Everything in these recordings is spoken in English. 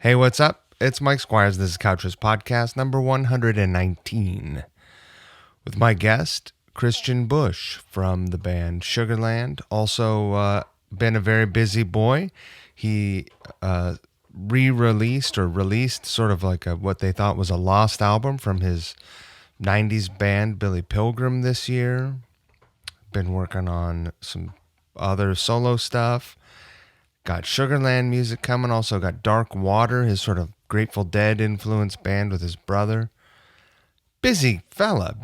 Hey, what's up? It's Mike Squires. This is Couch Riffs Podcast number 119 with my guest, Kristian Bush from the band Sugarland. Also been a very busy boy. He released sort of like what they thought was a lost album from his 90s band, Pilgrim, this year. Been working on some other solo stuff. Got Sugarland music coming. Also got Dark Water, his sort of Grateful Dead influenced band with his brother. Busy fella.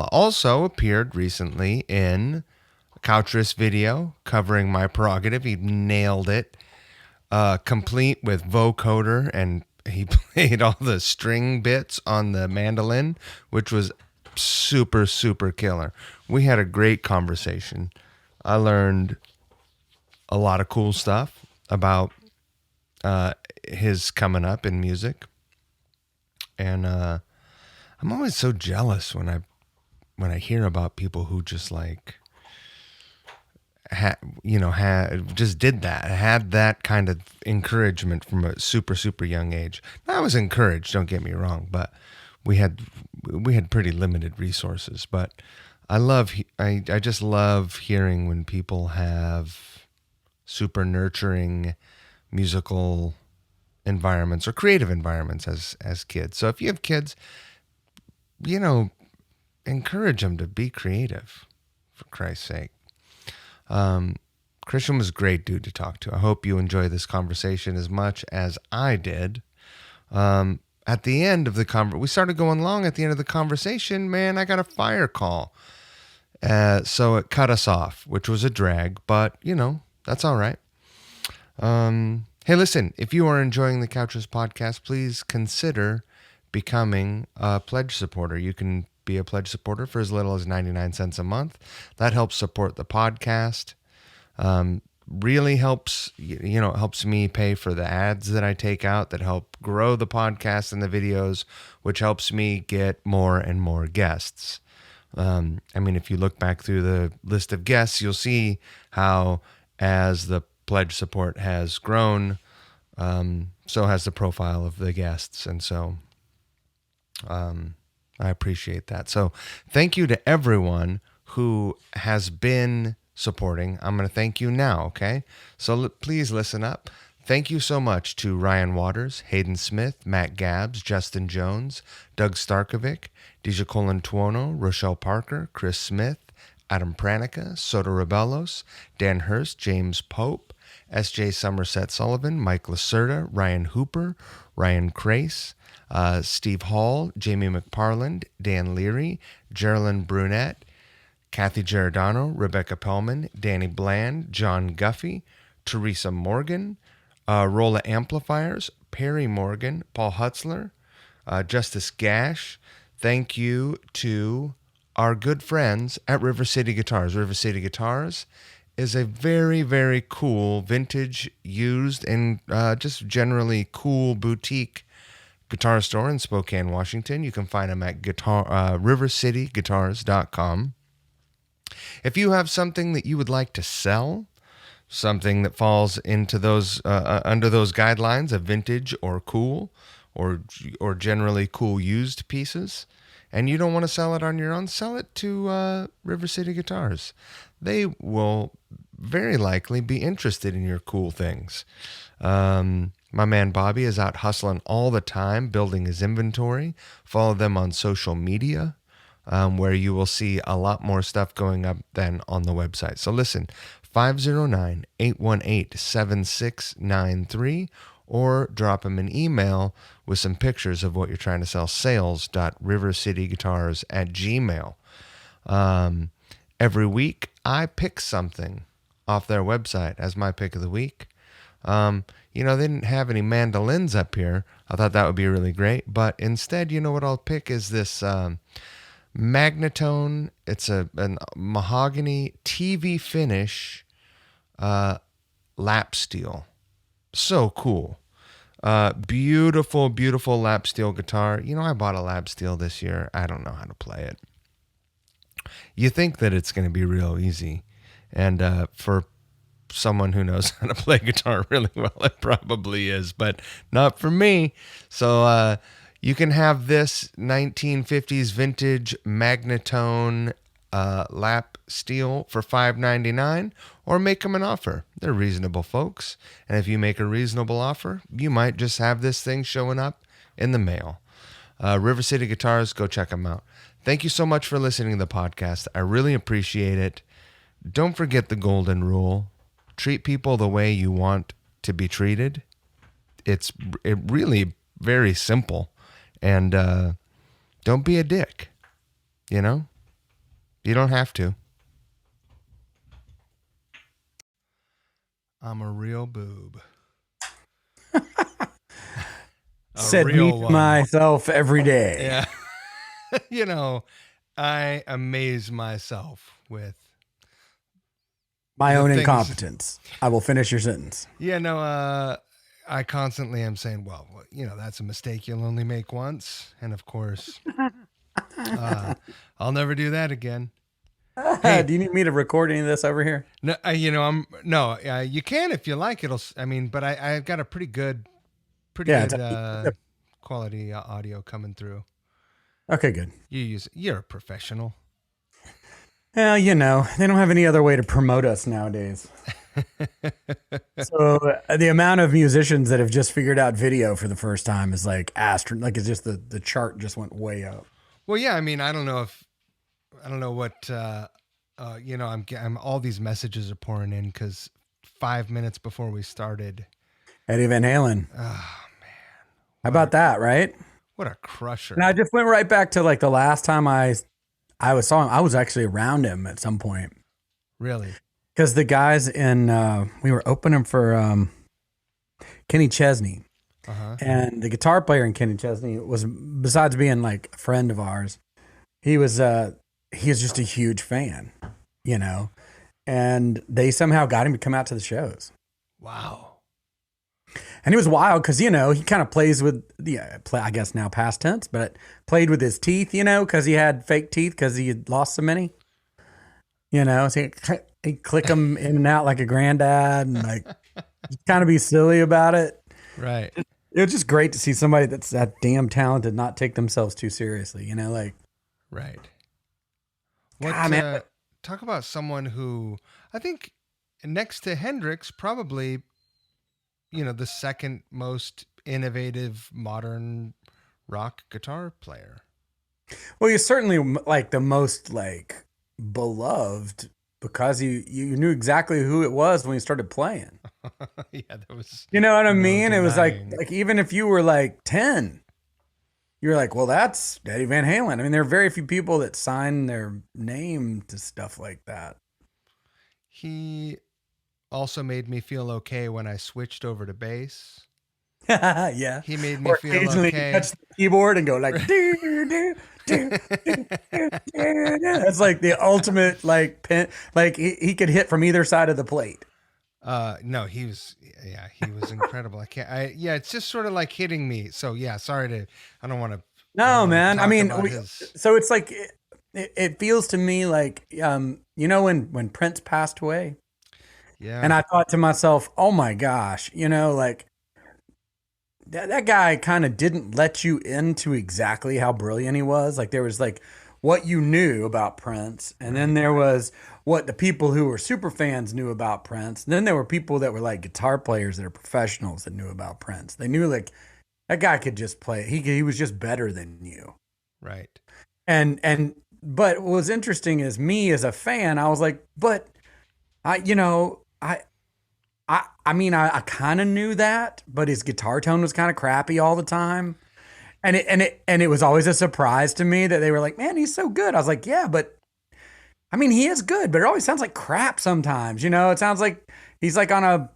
Also appeared recently in a Couch Riffs video covering My Prerogative. He nailed it. Complete with vocoder, and he played all the string bits on the mandolin, which was super, super killer. We had a great conversation. I learned a lot of cool stuff about his coming up in music, and I'm always so jealous when I hear about people who just like just did that, had that kind of encouragement from a super, super young age. I was encouraged, don't get me wrong, but we had pretty limited resources. But I just love hearing when people have super nurturing musical environments or creative environments as kids. So if you have kids, encourage them to be creative, for Christ's sake. Kristian was a great dude to talk to. I hope you enjoy this conversation as much as I did. At the end of the we started going long. At the end of the conversation, man, I got a fire call. So it cut us off, which was a drag, but that's all right. Hey, listen, if you are enjoying the Couch Riffs Podcast, please consider becoming a pledge supporter. You can be a pledge supporter for as little as 99 cents a month. That helps support the podcast. Really helps, it helps me pay for the ads that I take out that help grow the podcast and the videos, which helps me get more and more guests. If you look back through the list of guests, you'll see how as the pledge support has grown, so has the profile of the guests. And so I appreciate that. So thank you to everyone who has been supporting. I'm going to thank you now, okay? So please listen up. Thank you so much to Ryan Waters, Hayden Smith, Matt Gabbs, Justin Jones, Doug Starkovic, Deja Colantuono, Rochelle Parker, Chris Smith, Adam Pranica, Soto Rebellos, Dan Hurst, James Pope, S.J. Somerset Sullivan, Mike Lacerda, Ryan Hooper, Ryan Crace, Steve Hall, Jamie McParland, Dan Leary, Geraldine Brunette, Kathy Giordano, Rebecca Pellman, Danny Bland, John Guffey, Teresa Morgan, Rolla Amplifiers, Perry Morgan, Paul Hutzler, Justice Gash. Thank you to our good friends at River City Guitars. River City Guitars is a very, very cool, vintage, used, and just generally cool boutique guitar store in Spokane, Washington. You can find them at rivercityguitars.com. If you have something that you would like to sell, something that falls into those under those guidelines of vintage or cool or generally cool used pieces, and you don't want to sell it on your own, sell it to River City Guitars. They will very likely be interested in your cool things. My man Bobby is out hustling all the time, building his inventory. Follow them on social media, where you will see a lot more stuff going up than on the website. So listen, 509-818-7693, or drop him an email with some pictures of what you're trying to sell, sales.rivercityguitars@gmail.com. Every week, I pick something off their website as my pick of the week. They didn't have any mandolins up here. I thought that would be really great. But instead, what I'll pick is this Magnetone. It's a mahogany TV finish lap steel. So cool. Beautiful, beautiful lap steel guitar. I bought a lap steel this year. I don't know how to play it. You think that it's going to be real easy. And for someone who knows how to play guitar really well, it probably is, but not for me. So you can have this 1950s vintage Magnatone lap steel for $5.99, or make them an offer. They're reasonable folks, and if you make a reasonable offer, you might just have this thing showing up in the mail. River City Guitars, go check them out. Thank you so much for listening to the podcast. I really appreciate it. Don't forget the golden rule. Treat people the way you want to be treated. It really very simple. And don't be a dick. You know? You don't have to. I'm a real boob. Said me to myself every day. Yeah. You know, I amaze myself with my own incompetence. I will finish your sentence. Yeah, no, I constantly am saying, well, you know, that's a mistake you'll only make once. And of course, I'll never do that again. Hey, do you need me to record any of this over here? No, you can if you like. But I've got a pretty good quality audio coming through. Okay, good. You're a professional. Well, you know, they don't have any other way to promote us nowadays. So the amount of musicians that have just figured out video for the first time is like it's just the chart just went way up. Well, yeah, I mean, I don't know what I'm all these messages are pouring in because 5 minutes before we started, Eddie Van Halen. Oh man, how about that, right? What a crusher! And I just went right back to like the last time I saw him. I was actually around him at some point. Really? Because the guys we were opening for Kenny Chesney. Uh-huh. And the guitar player in Kenny Chesney was, besides being like a friend of ours, he was just a huge fan, you know, and they somehow got him to come out to the shows. Wow. And it was wild because, you know, he kind of plays with I guess now past tense, but played with his teeth, you know, because he had fake teeth because he had lost so many, you know, so he'd click them in and out like a granddad and like kind of be silly about it. Right. It was just great to see somebody that's that damn talented not take themselves too seriously, you know, like. Right. Talk about someone who I think next to Hendrix, probably, you know, the second most innovative modern rock guitar player. Well, you're certainly like the most like beloved because you knew exactly who it was when you started playing. Yeah, that was. You know what I mean? Denying. It was like even if you were like 10, you're like, well, that's Eddie Van Halen. I mean, there are very few people that sign their name to stuff like that. He also made me feel okay when I switched over to bass. Yeah. He made me feel occasionally okay. Touch the keyboard and go like, That's like the ultimate like pin. Like he could hit from either side of the plate. No, he was incredible. It's just sort of like hitting me. So yeah, I don't want to. No, man. I mean, so it's like, it feels to me like, you know, when Prince passed away. Yeah. And I thought to myself, oh my gosh, you know, like that guy kind of didn't let you into exactly how brilliant he was. Like there was like what you knew about Prince. And then there was what the people who were super fans knew about Prince. And then there were people that were like guitar players that are professionals that knew about Prince. They knew like that guy could just play. He was just better than you. Right. But what was interesting is me as a fan, I was like, but I kind of knew that, but his guitar tone was kind of crappy all the time. And it was always a surprise to me that they were like, man, he's so good. I was like, yeah, but I mean, he is good, but it always sounds like crap sometimes. You know, it sounds like he's like on a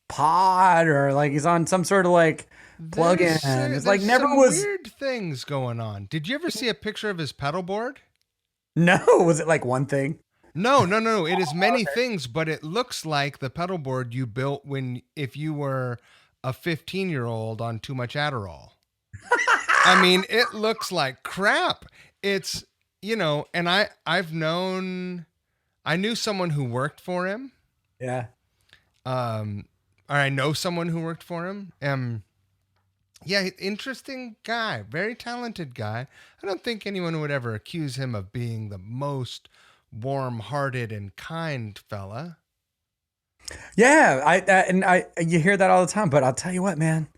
pod or like he's on some sort of like plug-in. It's like never was weird things going on. Did you ever see a picture of his pedal board? No. Was it like one thing? No. It is many things, but it looks like the pedal board you built if you were a 15-year-old on too much Adderall. I mean, it looks like crap. It's, you know, and I knew someone who worked for him. Yeah. or I know someone who worked for him. Yeah, interesting guy, very talented guy. I don't think anyone would ever accuse him of being the most warm-hearted and kind fella. Yeah, you hear that all the time, but I'll tell you what, man,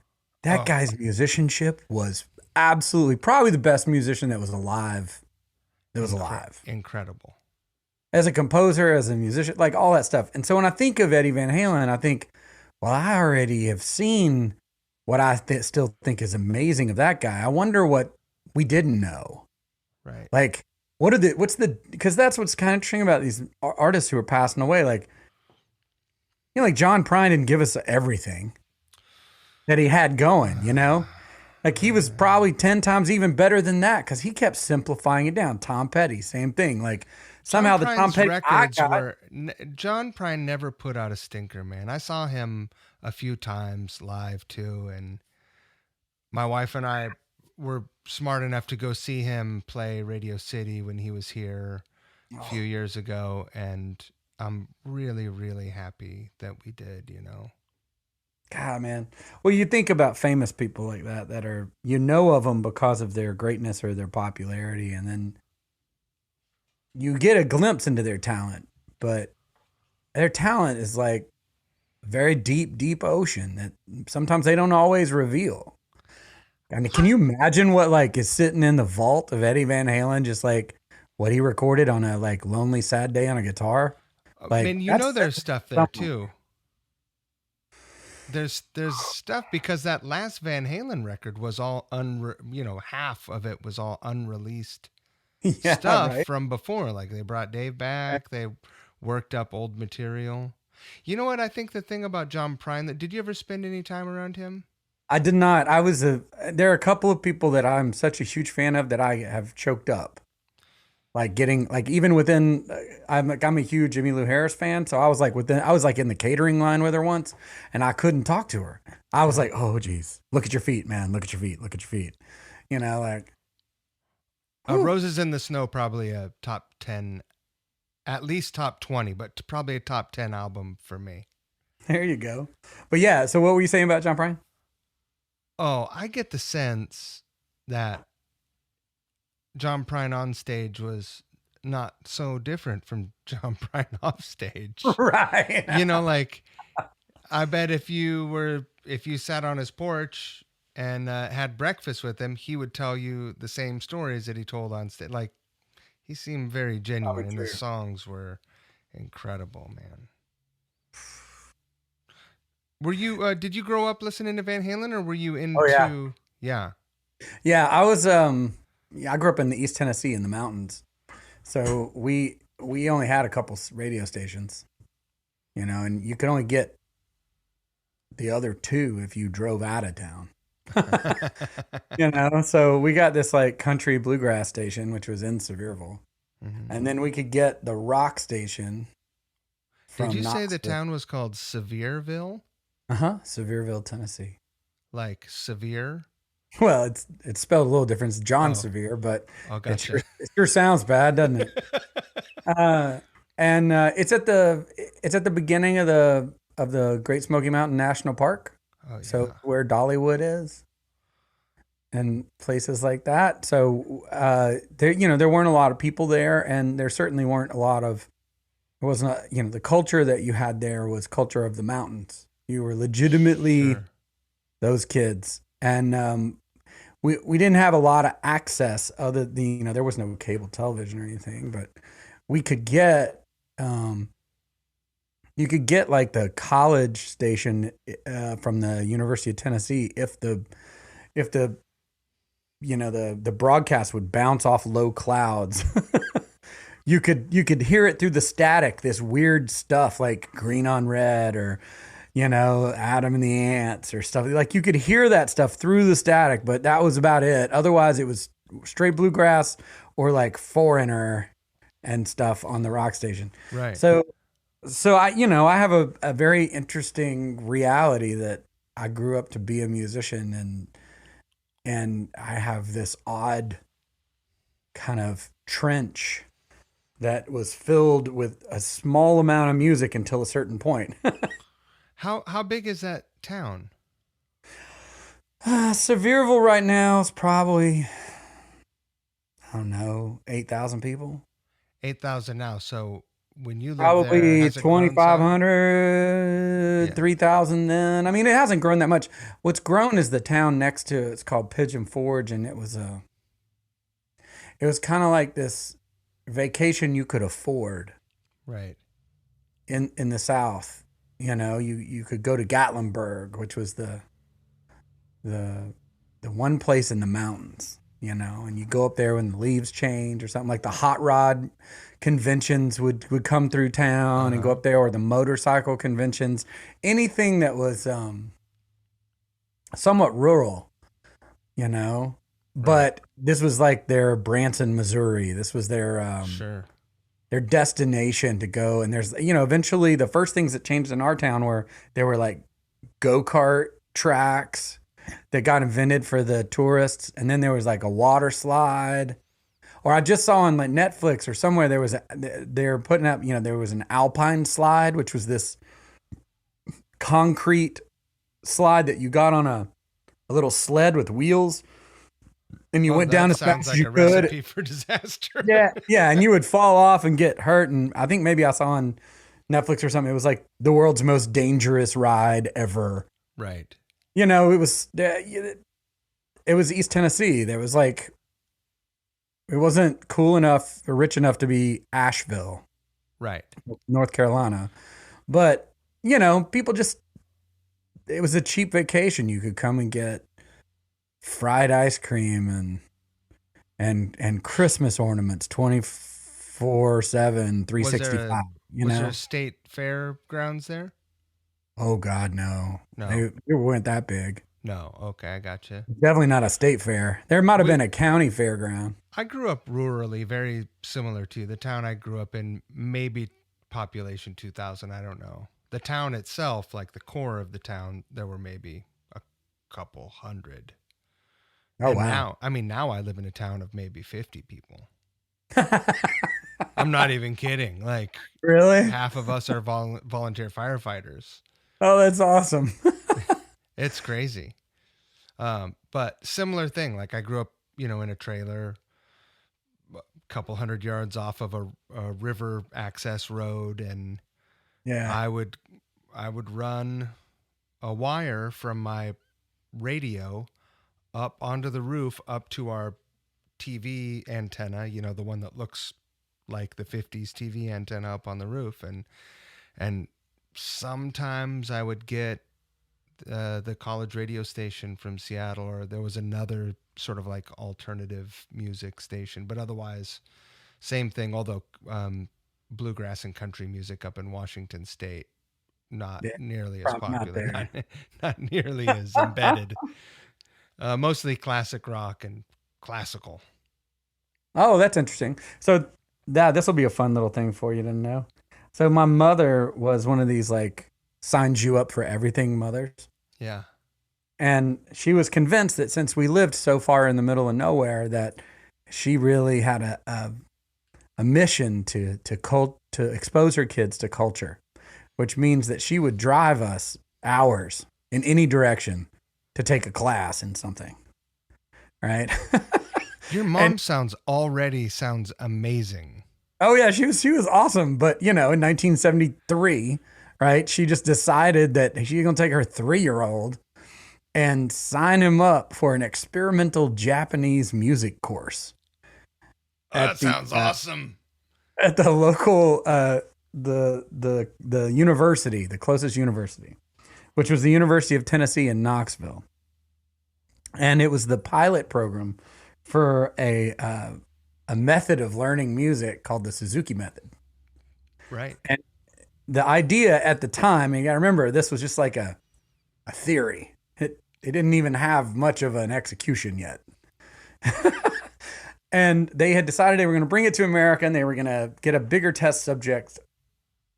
that guy's musicianship was absolutely probably the best musician that was alive. Incredible. As a composer, as a musician, like all that stuff. And so when I think of Eddie Van Halen, I think, well, I already have seen what I still think is amazing of that guy. I wonder what we didn't know. Right. Like, because that's what's kind of interesting about these artists who are passing away. Like, you know, like John Prine didn't give us everything that he had going, you know? Like he was probably 10 times even better than that because he kept simplifying it down. Tom Petty, same thing. Like somehow the Tom Petty records John Prine never put out a stinker, man. I saw him a few times live too, and my wife and I were smart enough to go see him play Radio City when he was here a few years ago, and I'm really, really happy that we did, you know. God, man. Well, you think about famous people like that are, you know, of them because of their greatness or their popularity, and then you get a glimpse into their talent, but their talent is like a very deep, deep ocean that sometimes they don't always reveal. I mean, can you imagine what like is sitting in the vault of Eddie Van Halen, just like what he recorded on a like lonely, sad day on a guitar? Like, I mean, you know, there's stuff there too. There's stuff because that last Van Halen record was all half of it was all unreleased stuff from before. Like they brought Dave back, they worked up old material. You know what? I think the thing about John Prine, did you ever spend any time around him? I did not. There are a couple of people that I'm such a huge fan of that I have choked up. Like even within, I'm a huge Emmylou Harris fan, so I was like in the catering line with her once, and I couldn't talk to her. I was like, oh geez, look at your feet, man, look at your feet, you know, like. Roses in the Snow, probably a top 10, at least top 20, but probably a top 10 album for me. There you go. But yeah, so what were you saying about John Prine? Oh, I get the sense that John Prine on stage was not so different from John Prine off stage. Right. You know, like I bet if you sat on his porch and had breakfast with him, he would tell you the same stories that he told on stage. Like he seemed very genuine and the songs were incredible, man. Were you, did you grow up listening to Van Halen or were you into, Yeah, I was, I grew up in the East Tennessee in the mountains. So we only had a couple radio stations, you know, and you could only get the other two if you drove out of town, you know? So we got this like country bluegrass station, which was in Sevierville. Mm-hmm. And then we could get the rock station. Did you say the town was called Sevierville? Sevierville, Tennessee. Like severe? Well, it's spelled a little different. It's John Sevier, but gotcha. it sure sounds bad, doesn't it? And it's at the beginning of the Great Smoky Mountain National Park. Oh, yeah. So where Dollywood is, and places like that. So there weren't a lot of people there, and there certainly weren't a lot of. It wasn't the culture that you had there was culture of the mountains. You were legitimately those kids, and we didn't have a lot of access other than there was no cable television or anything, but we could get you could get like the college station from the University of Tennessee if the broadcast would bounce off low clouds. You could hear it through the static, this weird stuff like Green on Red or, Adam and the Ants or stuff. Like you could hear that stuff through the static, but that was about it. Otherwise, it was straight bluegrass or like Foreigner and stuff on the rock station. Right. So I have a very interesting reality that I grew up to be a musician and I have this odd kind of trench that was filled with a small amount of music until a certain point. How big is that town? Sevierville right now is probably, I don't know, 8,000 people. 8,000 now. So when you lived there, Probably has it grown some? 2,500, Yeah. 3,000 then. I mean, it hasn't grown that much. What's grown is the town next to it. It's called Pigeon Forge, and it was kind of like this vacation you could afford Right. in the South. You could go to Gatlinburg, which was the the one place in the mountains, and you go up there when the leaves change or something. Like the hot rod conventions would come through town and go Uh-huh. up there, or the motorcycle conventions, anything that was somewhat rural, you know. Right. But this was like their Branson, Missouri. This was Sure. their destination to go. And there's, eventually the first things that changed in our town were there were like go-kart tracks that got invented for the tourists. And then there was like a water slide. Or I just saw on like Netflix or somewhere they're putting up, there was an alpine slide, which was this concrete slide that you got on a little sled with wheels and you Oh, went down that as sounds fast as like you a could. recipe for disaster. Yeah, yeah, and you would fall off and get hurt. And I think maybe I saw on Netflix or something. It was like the world's most dangerous ride ever. Right. It was East Tennessee. There was like it wasn't cool enough or rich enough to be Asheville, Right. North Carolina, but people just it was a cheap vacation. You could come and get fried ice cream and Christmas ornaments 24/7, three Was sixty there a five. was there a state fairgrounds there? Oh God, no. No. They weren't that big. No. Okay, I gotcha. Definitely not a state fair. There might have We been a county fairground. I grew up rurally, very similar to the town I grew up in, maybe population 2,000, I don't know. The town itself, like the core of the town, there were maybe a couple hundred. Oh And wow. now I live in a town of maybe 50 people. I'm not even kidding. Like Really? half of us are volunteer firefighters. Oh, that's awesome. It's crazy. But similar thing. Like I grew up, in a trailer, a couple hundred yards off of a river access road, and Yeah. I would run a wire from my radio up onto the roof up to our TV antenna, the one that looks like the 50s TV antenna up on the roof, and sometimes I would get the college radio station from Seattle, or there was another sort of like alternative music station, but otherwise same thing. Although bluegrass and country music up in Washington State, not Yeah, nearly as probably not popular, there. not nearly as embedded. Mostly classic rock and classical. Oh, that's interesting. So this will be a fun little thing for you to know. So my mother was one of these like signs you up for everything mothers. Yeah. And she was convinced that since we lived so far in the middle of nowhere, that she really had a mission to expose her kids to culture, which means that she would drive us hours in any direction to take a class in something. Right? Your mom sounds amazing. Oh yeah, she was awesome. But in 1973, right? She just decided that she's gonna take her 3-year-old and sign him up for an experimental Japanese music course Oh, that at the sounds awesome. at the local the university, the closest university, which was the University of Tennessee in Knoxville, and it was the pilot program for a method of learning music called the Suzuki method. Right. And the idea at the time, and you got to remember, this was just like a theory. It didn't even have much of an execution yet. And they had decided they were going to bring it to America and they were going to get a bigger test subject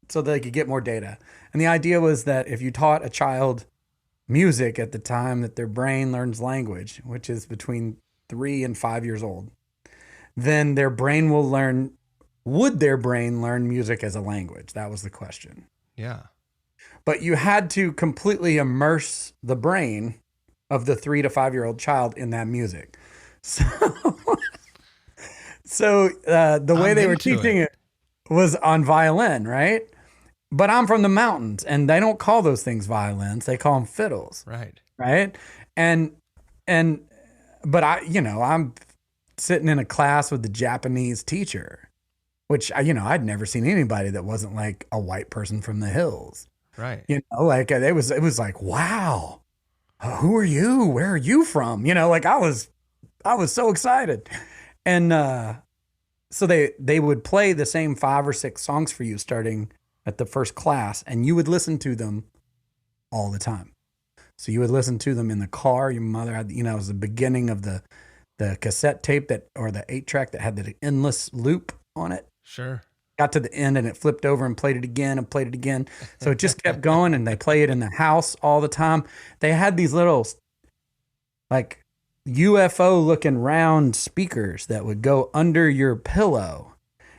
so they could get more data. And the idea was that if you taught a child music at the time that their brain learns language, which is between 3 and 5 years old, then would their brain learn music as a language? That was the question. Yeah. but you had to completely immerse the brain of the 3 to 5 year old child in that music. So, the way they were teaching it was on violin, right? But I'm from the mountains, and they don't call those things violins; they call them fiddles, Right. right? And but I'm sitting in a class with the Japanese teacher, which I'd never seen anybody that wasn't like a white person from the hills, Right. Like it was like, wow, who are you? Where are you from? Like I was so excited, and so they would play the same 5 or 6 songs for you starting at the first class, and you would listen to them all the time. So you would listen to them in the car. Your mother had, it was the beginning of the cassette tape or the 8-track that had the endless loop on it. Sure. Got to the end and it flipped over and played it again and played it again. So it just kept going, and they play it in the house all the time. They had these little like UFO looking round speakers that would go under your pillow.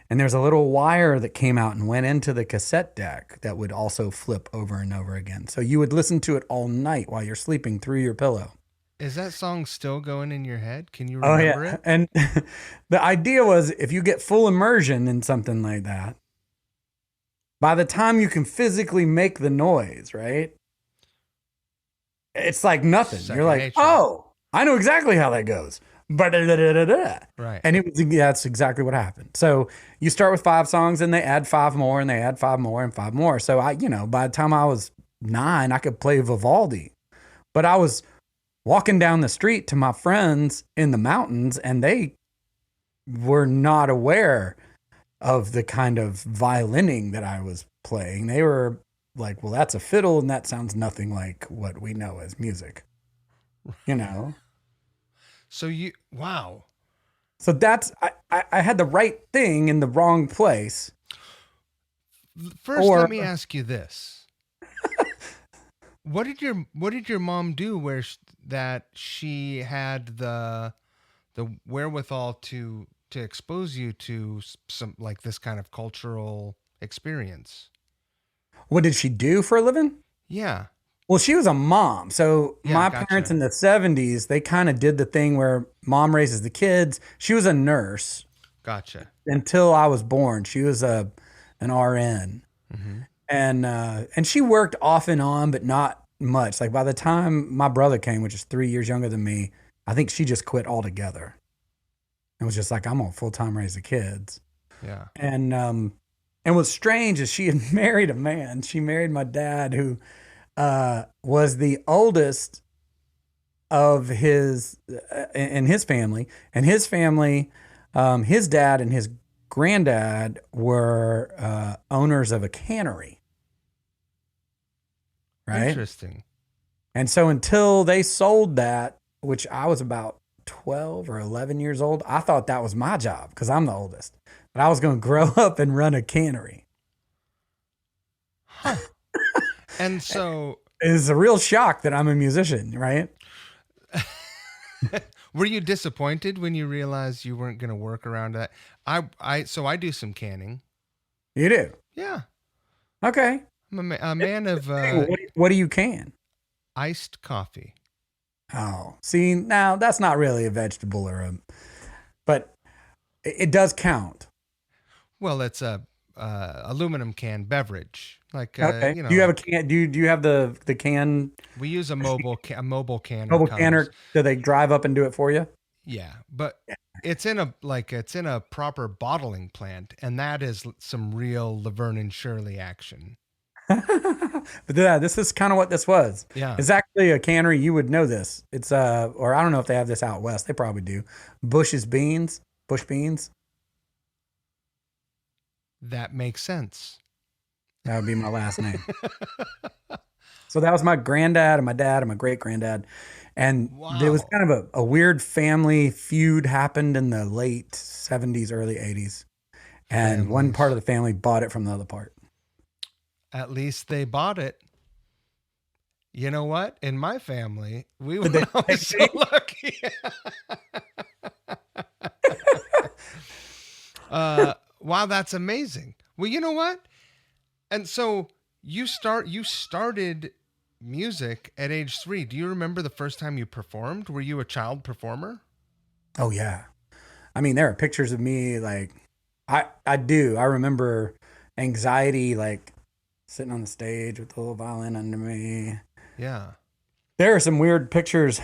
And there's a little wire that came out and went into the cassette deck that would also flip over and over again. So you would listen to it all night while you're sleeping through your pillow. Is that song still going in your head? Can you remember it? And the idea was, if you get full immersion in something like that, by the time you can physically make the noise, right? It's like nothing. You're like, nature. Oh, I know exactly how that goes. Right. And that's exactly what happened. So you start with 5 songs, and they add 5 more, and they add 5 more and 5 more. So by the time I was 9, I could play Vivaldi. But I was walking down the street to my friends in the mountains, and they were not aware of the kind of violining that I was playing. They were like, well, that's a fiddle, and that sounds nothing like what we know as music. So wow. So that's, I had the right thing in the wrong place. First, let me ask you this. What did your mom do that she had the wherewithal to expose you to some like this kind of cultural experience? What did she do for a living? Yeah. Well, she was a mom. So my parents in the 70s, they kind of did the thing where mom raises the kids. She was a nurse. Gotcha. Until I was born. She was an RN. Mm-hmm. And she worked off and on, but not much. Like by the time my brother came, which is 3 years younger than me, I think she just quit altogether. It was just like, I'm gonna full-time raise the kids. Yeah. And what's strange is she had married a man. She married my dad, who was the oldest of his in his family. And his family, his dad and his granddad were owners of a cannery. Right? Interesting. And so until they sold that, which I was about 12 or 11 years old, I thought that was my job because I'm the oldest. But I was going to grow up and run a cannery. Huh. And so it's a real shock that I'm a musician, right? Were you disappointed when you realized you weren't going to work around that? So I do some canning. You do? Yeah. Okay. I'm a man of what do you can? Iced coffee. Oh, see, now that's not really a vegetable but it does count. Well, it's a aluminum can beverage. Like okay. Do you have a can? Do you have the can? We use a mobile canner. Mobile canner. Do they drive up and do it for you? Yeah, but it's in a proper bottling plant, and that is some real Laverne and Shirley action. But this is kind of what this was. Yeah, it's actually a cannery. You would know this. It's or I don't know if they have this out west. They probably do. Bush beans. That makes sense. That would be my last name. So that was my granddad and my dad and my great granddad. And There was kind of a weird family feud happened in the late 70s, early 80s. And one part of the family bought it from the other part. At least they bought it. You know what? In my family, we were always so lucky. Wow, that's amazing. Well, you know what? And so You started music at age 3. Do you remember the first time you performed? Were you a child performer? Oh yeah. I mean, there are pictures of me like I do. I remember anxiety like sitting on the stage with the little violin under me. Yeah. There are some weird pictures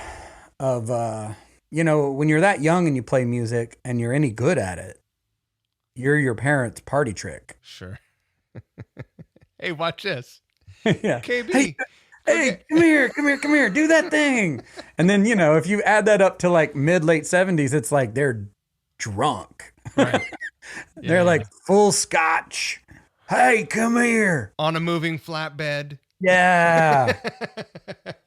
of when you're that young and you play music and you're any good at it, you're your parents' party trick. Sure. Hey, watch this. Yeah. KB. Hey, come here, do that thing. And then, if you add that up to like late 70s, it's like they're drunk. Right. They're like full scotch. Hey, come here. On a moving flatbed. Yeah.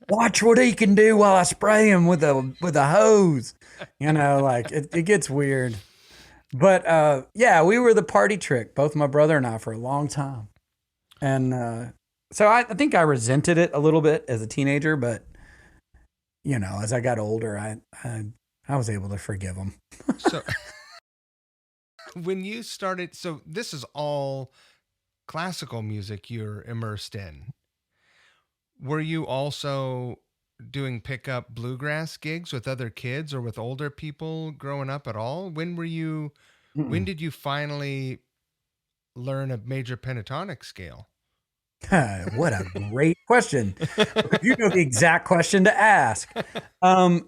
Watch what he can do while I spray him with a hose. Like it gets weird. But we were the party trick, both my brother and I, for a long time. And so I think I resented it a little bit as a teenager, but as I got older, I was able to forgive him. So when you started, so this is all classical music you're immersed in. Were you also doing pickup bluegrass gigs with other kids or with older people growing up at all? When did you finally learn a major pentatonic scale? What a great question. You know the exact question to ask. I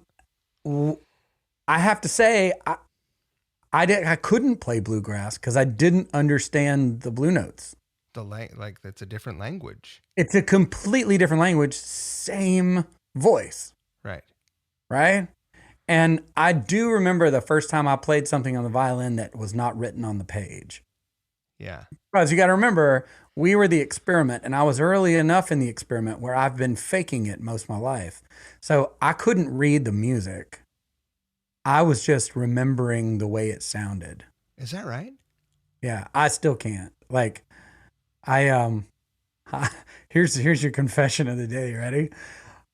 have to say, I couldn't play bluegrass because I didn't understand the blue notes. That's a different language. It's a completely different language, same voice. Right. Right? And I do remember the first time I played something on the violin that was not written on the page. Yeah. Because you got to remember, we were the experiment, and I was early enough in the experiment where I've been faking it most of my life. So I couldn't read the music. I was just remembering the way it sounded. Is that right? Yeah, I still can't. Like, here's your confession of the day. Ready?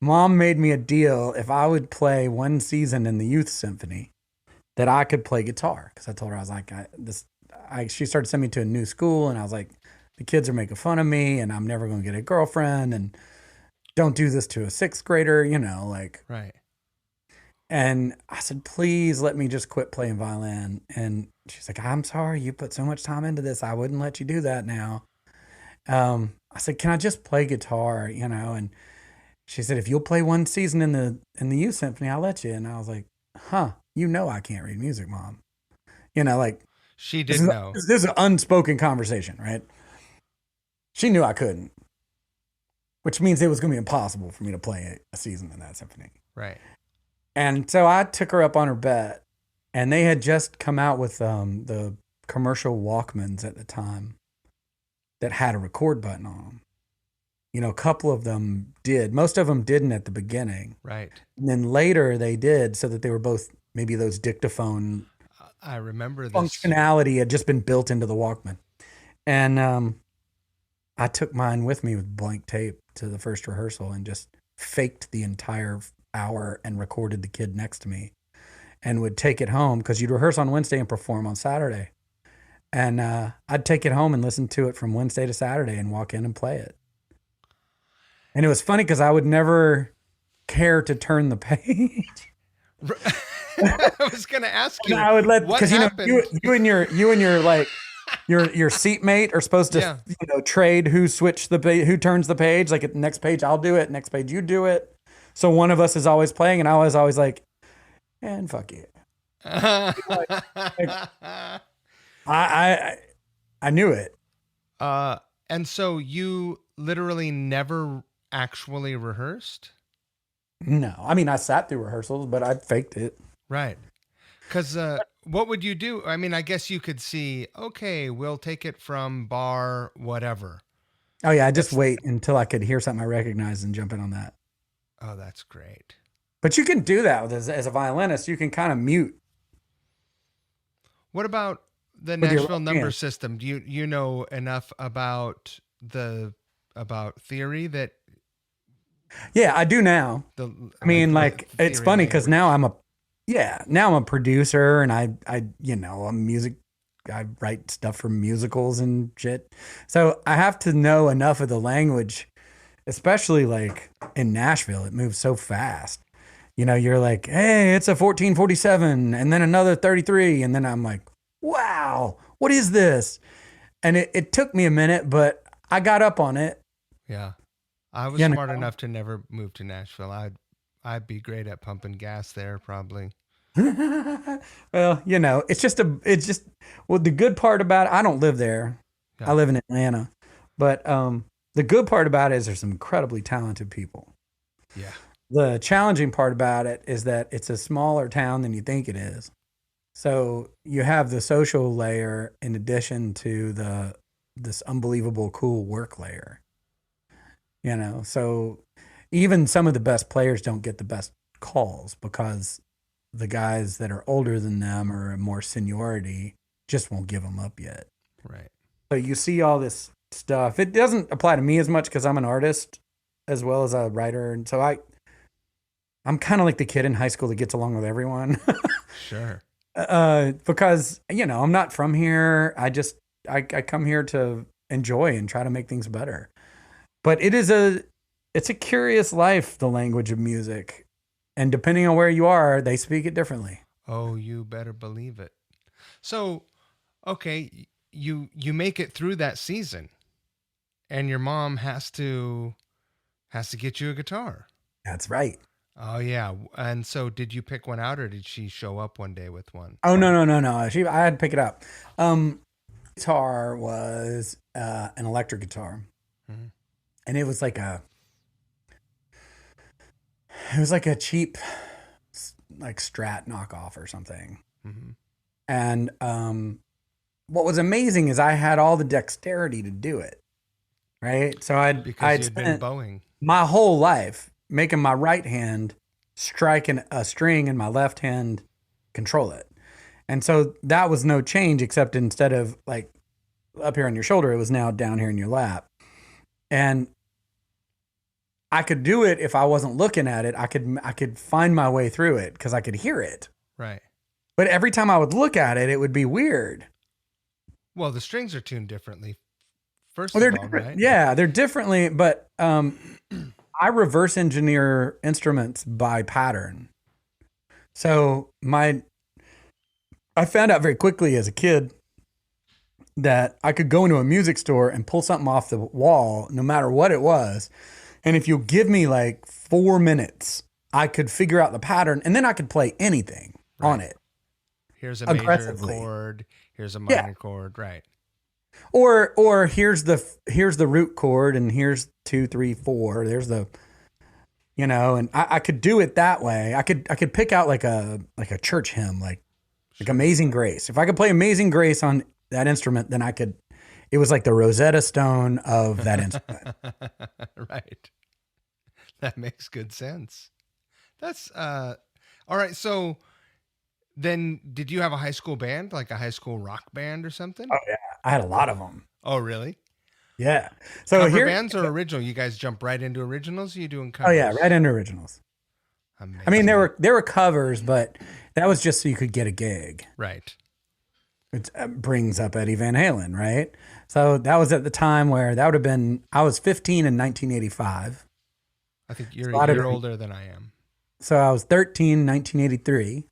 Mom made me a deal if I would play one season in the youth symphony that I could play guitar. Because I told her, I was like, she started sending me to a new school, and I was like, the kids are making fun of me, and I'm never going to get a girlfriend, and don't do this to a 6th grader, Right. And I said, please let me just quit playing violin. And she's like, I'm sorry, you put so much time into this. I wouldn't let you do that now. I said, can I just play guitar? And she said, if you'll play one season in the youth symphony, I'll let you. And I was like, I can't read music, Mom. She did know. This is an unspoken conversation, right? She knew I couldn't, which means it was going to be impossible for me to play a season in that symphony. Right. And so I took her up on her bet, and they had just come out with the commercial Walkmans at the time that had a record button on them. A couple of them did. Most of them didn't at the beginning. Right. And then later they did, so that they were both maybe those dictaphone. I remember this. Functionality had just been built into the Walkman. And I took mine with me with blank tape to the first rehearsal and just faked the entire hour and recorded the kid next to me and would take it home because you'd rehearse on Wednesday and perform on Saturday. And I'd take it home and listen to it from Wednesday to Saturday and walk in and play it. And it was funny because I would never care to turn the page. I was going to ask you. I would let, what because happened? you and your like your seatmate are supposed to trade who turns the page. Like at the next page I'll do it, next page you do it. So one of us is always playing, and I was always like, and fuck you. I knew it. And so you literally never actually rehearsed? No. I mean, I sat through rehearsals, but I faked it. Right. Because what would you do? I mean, I guess you could see, okay, we'll take it from bar whatever. Oh, yeah. I just wait until I could hear something I recognized and jump in on that. Oh, that's great. But you can do that as a violinist. You can kind of mute. What about the Nashville number system? Do you know enough about theory that? Yeah, I do now. It's funny because now I'm a producer and I'm a music I write stuff for musicals and shit. So I have to know enough of the language, especially like in Nashville. It moves so fast. You're like, hey, it's a 1447 and then another 33. And then I'm like, wow, what is this? And it took me a minute, but I got up on it. Yeah. I was smart enough to never move to Nashville. I'd be great at pumping gas there, probably. Well, it's just the good part about it, I don't live there. Yeah. I live in Atlanta. But the good part about it is there's some incredibly talented people. Yeah. The challenging part about it is that it's a smaller town than you think it is. So you have the social layer in addition to this unbelievable cool work layer. So even some of the best players don't get the best calls because the guys that are older than them or more seniority just won't give them up yet. Right. So you see all this stuff. It doesn't apply to me as much because I'm an artist as well as a writer. And so I'm kind of like the kid in high school that gets along with everyone. Sure. Because, I'm not from here. I come here to enjoy and try to make things better. But it's a curious life, the language of music. And depending on where you are, they speak it differently. Oh, you better believe it. So, okay, you make it through that season and your mom has to get you a guitar. That's right. Oh yeah. And so did you pick one out or did she show up one day with one? Oh, no. I had to pick it up. Guitar was an electric guitar. Mm-hmm. And it was like a cheap like Strat knockoff or something. Mm-hmm. And what was amazing is I had all the dexterity to do it. Right? So I'd spent been bowing my whole life making my right hand strike a string and my left hand control it. And so that was no change except instead of like up here on your shoulder, it was now down here in your lap. And I could do it if I wasn't looking at it. I could find my way through it because I could hear it. Right. But every time I would look at it, it would be weird. Well, the strings are tuned differently. First of all, different. Right? Yeah, they're differently, but I reverse engineer instruments by pattern. So I found out very quickly as a kid that I could go into a music store and pull something off the wall, no matter what it was. And if you give me like 4 minutes, I could figure out the pattern and then I could play anything on it. Here's a major chord. Here's a minor chord. Right. Or here's the root chord and here's 2, 3, 4. There's the, and I could do it that way. I could pick out like a church hymn, like Amazing Grace. If I could play Amazing Grace on that instrument, then it was like the Rosetta Stone of that instrument. Right. That makes good sense. That's all right. So then did you have a high school band, like a high school rock band or something? Oh yeah. I had a lot of them. Oh really? Yeah. So cover bands or original? You guys jump right into originals? Or you doing covers? Oh yeah, right into originals. Amazing. I mean, there were covers, but that was just so you could get a gig. Right. It brings up Eddie Van Halen, right? So that was at the time where that would have been, I was 15 in 1985. I think you're a year older than I am. So I was 13 in 1983,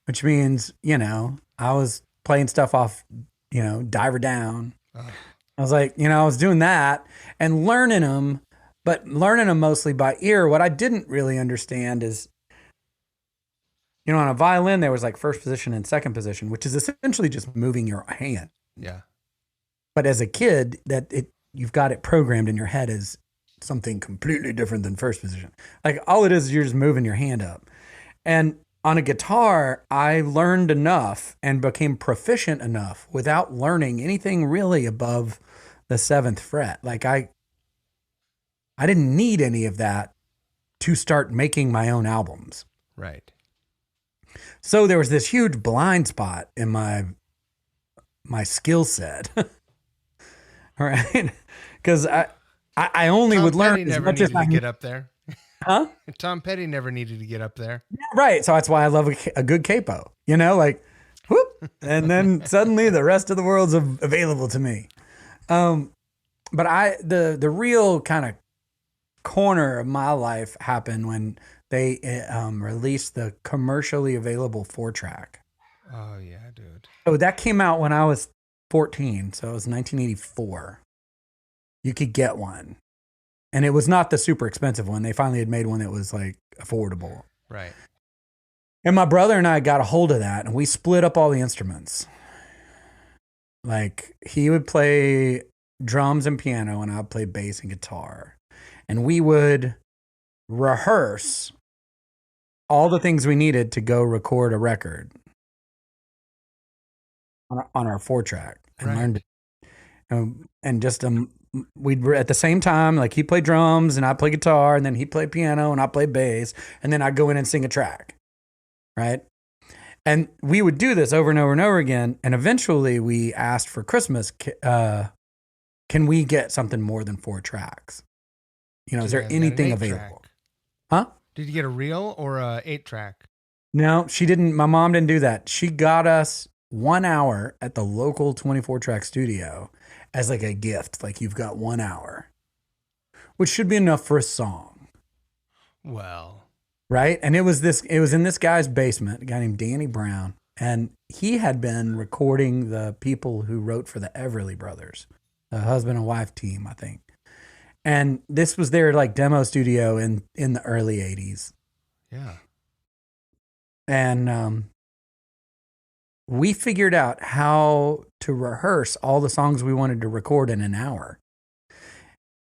which means, I was playing stuff off, Diver Down. Oh. I was like, I was doing that and learning them, but learning them mostly by ear. What I didn't really understand is, on a violin, there was like first position and second position, which is essentially just moving your hand. Yeah. But as a kid, you've got it programmed in your head as something completely different than first position. Like all it is you're just moving your hand up. And on a guitar, I learned enough and became proficient enough without learning anything really above the 7th fret. Like I didn't need any of that to start making my own albums. Right. So there was this huge blind spot in my skill set. All right. Because I only would learn as much as I get up there. Huh? Tom Petty never needed to get up there. Right. So that's why I love a good capo. Whoop. And then suddenly the rest of the world's available to me. But the real kind of corner of my life happened when they released the commercially available 4-track. Oh yeah, dude. So that came out when I was 14. So it was 1984. You could get one. And it was not the super expensive one. They finally had made one that was like affordable. Right. And my brother and I got a hold of that and we split up all the instruments. Like he would play drums and piano and I'd play bass and guitar. And we would rehearse all the things we needed to go record a record on our 4-track and Right. learned and just we'd at the same time, like he played drums and I played guitar, and then he played piano and I played bass, and then I'd go in and sing a track, right? And we would do this over and over and over again, and eventually we asked for Christmas, can we get something more than 4 tracks? You know, is there anything available? Huh? Did you get a reel or a 8-track? No, she didn't. My mom didn't do that. She got us 1 hour at the local 24-track studio as like a gift. Like you've got 1 hour, which should be enough for a song. Well, right. And it was in this guy's basement, a guy named Danny Brown. And he had been recording the people who wrote for the Everly Brothers, the husband and wife team, I think. And this was their like demo studio in the early 80s. yeah. And we figured out how to rehearse all the songs we wanted to record in an hour.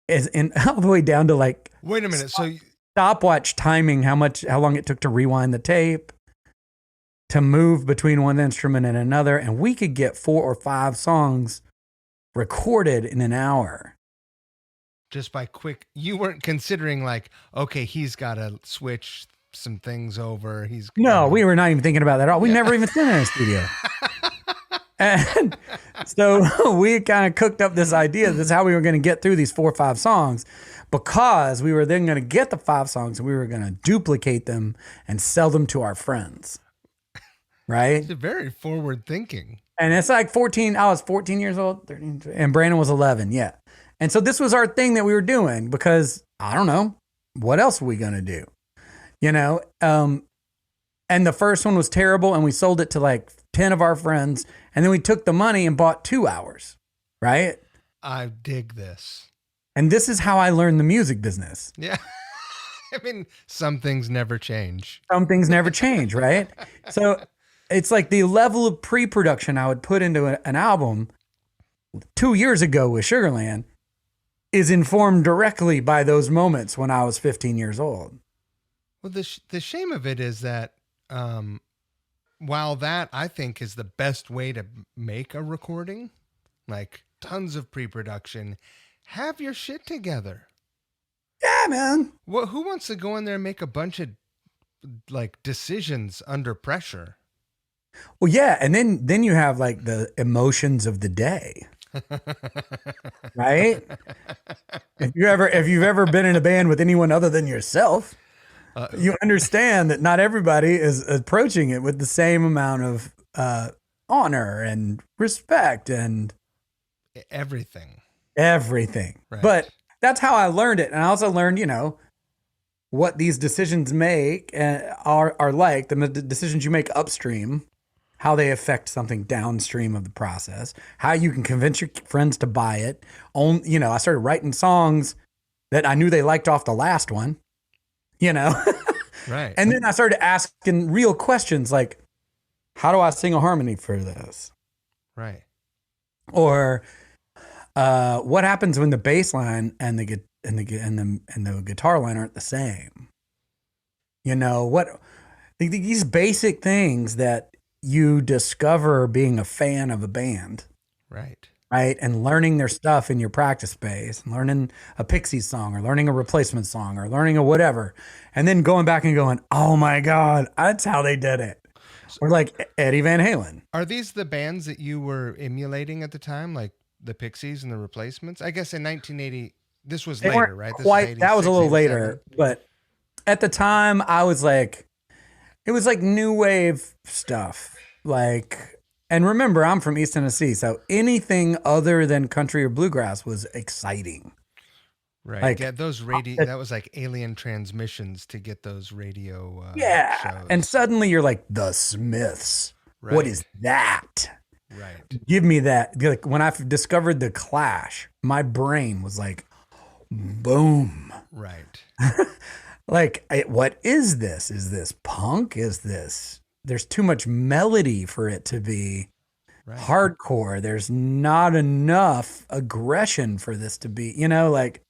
And all the way down to like, Wait a minute. So stopwatch timing, how long it took to rewind the tape, to move between one instrument and another. And we could get 4 or 5 songs recorded in an hour. just by you weren't considering like, okay, he's got to switch some things over. No, we were not even thinking about that at all. We never even been in a studio. And so we kind of cooked up this idea. This is how we were going to get through these 4 or 5 songs, because we were then going to get the 5 songs and we were going to duplicate them and sell them to our friends. Right? It's very forward thinking. And it's like 14. I was 14 years old, 13, and Brandon was 11. Yeah. And so this was our thing that we were doing, because I don't know, what else were we going to do? You know? And the first one was terrible, and we sold it to like 10 of our friends, and then we took the money and bought 2 hours. Right? I dig this. And this is how I learned the music business. Yeah. I mean, some things never change. Some things never change, right? So it's like the level of pre-production I would put into an album 2 years ago with Sugarland is informed directly by those moments when I was 15 years old. Well, the shame of it is that while that I think is the best way to make a recording, like tons of pre-production, have your shit together. Yeah, man. Who wants to go in there and make a bunch of like decisions under pressure? Well, yeah, and then you have like the emotions of the day. Right? If you've ever been in a band with anyone other than yourself, you understand that not everybody is approaching it with the same amount of honor and respect and everything. Right. But that's how I learned it. And I also learned, what these decisions make are like, the decisions you make upstream, how they affect something downstream of the process, how you can convince your friends to buy it. I started writing songs that I knew they liked off the last one, Right. And then I started asking real questions like, how do I sing a harmony for this? Right. Or what happens when the bass line and the guitar line aren't the same? These basic things that you discover being a fan of a band. Right. Right. And learning their stuff in your practice space, and learning a Pixies song or learning a Replacement song or learning a whatever. And then going back and going, oh my God, that's how they did it. Or like Eddie Van Halen. Are these the bands that you were emulating at the time? Like the Pixies and the Replacements? I guess in 1980, this was later, right? That was a little later. But at the time, I was like, it was like new wave stuff. Like And remember, I'm from East Tennessee, so anything other than country or bluegrass was exciting. Right. Like, Yeah, those radio, that was like alien transmissions to get those radio yeah. shows. And suddenly you're like, the Smiths. Right. What is that? Right. Give me that. Like when I discovered the Clash, my brain was like, boom. Right. Like, what is this? Is this punk? Is this? There's too much melody for it to be hardcore. There's not enough aggression for this to be, like.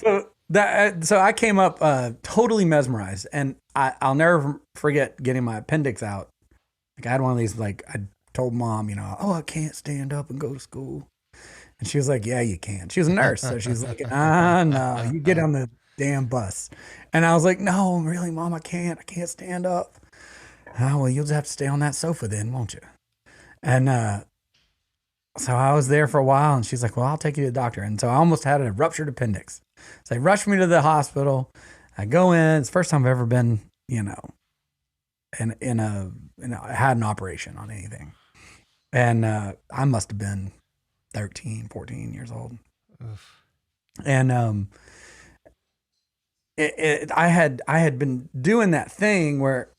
So I came up totally mesmerized, and I'll never forget getting my appendix out. Like I had one of these, like I told mom, I can't stand up and go to school, and she was like, yeah, you can. She was a nurse, so she's like, no, you get on the damn bus. And I was like, no, really, mom, I can't stand up. Oh, well, you'll just have to stay on that sofa then, won't you? And so I was there for a while, and she's like, well, I'll take you to the doctor. And so I almost had a ruptured appendix. So they rushed me to the hospital. I go in. It's the first time I've ever been, I had an operation on anything. And I must have been 13, 14 years old. Oof. And I had been doing that thing where,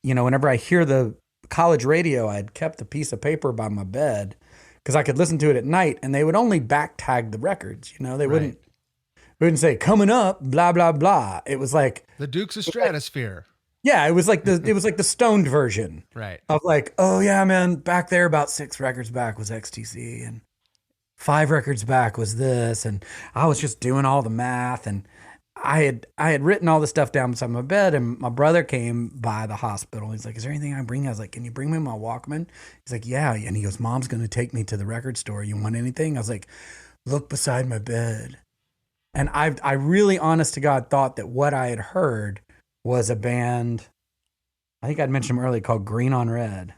whenever I hear the college radio, I'd kept a piece of paper by my bed because I could listen to it at night, and they would only back tag the records. They wouldn't say coming up, blah blah blah. It was like the Dukes of Stratosphere. Yeah, it was like the stoned version, right? Of like, oh yeah, man, back there about 6 records back was XTC, and 5 records back was this, and I was just doing all the math, and I had written all the stuff down beside my bed, and my brother came by the hospital. He's like, is there anything I can bring you? I was like, can you bring me my Walkman? He's like, yeah. And he goes, mom's going to take me to the record store. You want anything? I was like, look beside my bed. And I really, honest to God, thought that what I had heard was a band, I think I'd mentioned them earlier, called Green on Red.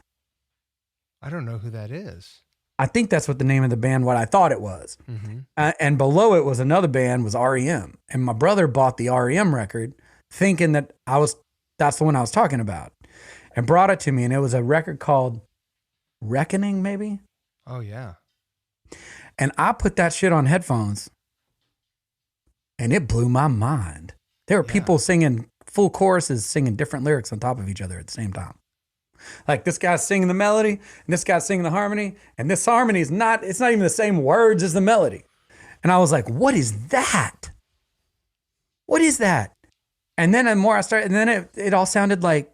I don't know who that is. I think that's what the name of the band, what I thought it was. Mm-hmm. And below it was another band, was REM. And my brother bought the REM record thinking that that's the one I was talking about, and brought it to me. And it was a record called Reckoning, maybe? Oh, yeah. And I put that shit on headphones, and it blew my mind. There were people singing full choruses, singing different lyrics on top of each other at the same time. Like this guy's singing the melody, and this guy's singing the harmony, and this harmony it's not even the same words as the melody. And I was like, what is that? What is that? And then the more I started, and then it all sounded like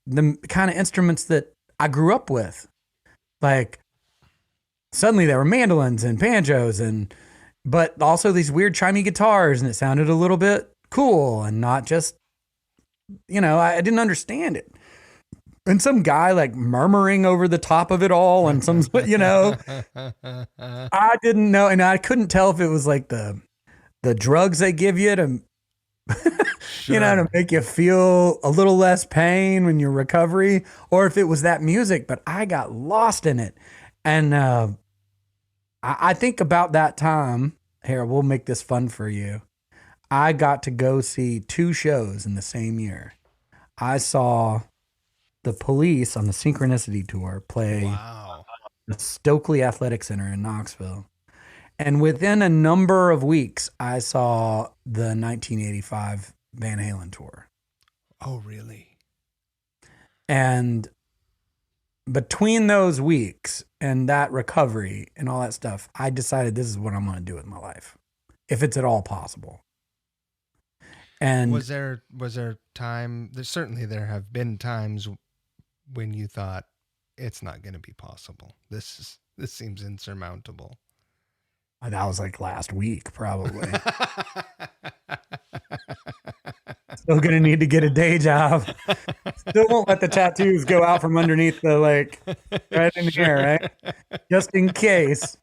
the kind of instruments that I grew up with. Like suddenly there were mandolins and banjos, but also these weird chimey guitars, and it sounded a little bit cool and not just, I didn't understand it. And some guy like murmuring over the top of it all, and some, I didn't know, and I couldn't tell if it was like the drugs they give you to, sure. To make you feel a little less pain when you're recovery, or if it was that music. But I got lost in it, and I think about that time. Here, we'll make this fun for you. I got to go see 2 shows in the same year. I saw the Police on the Synchronicity Tour play the Stokely Athletic Center in Knoxville. And within a number of weeks, I saw the 1985 Van Halen tour. Oh, really? And between those weeks and that recovery and all that stuff, I decided this is what I'm going to do with my life, if it's at all possible. And was there time? There have been times when you thought it's not going to be possible. This seems insurmountable. That was like last week, probably. Still going to need to get a day job. Still won't let the tattoos go out from underneath the, right in here, right? Just in case.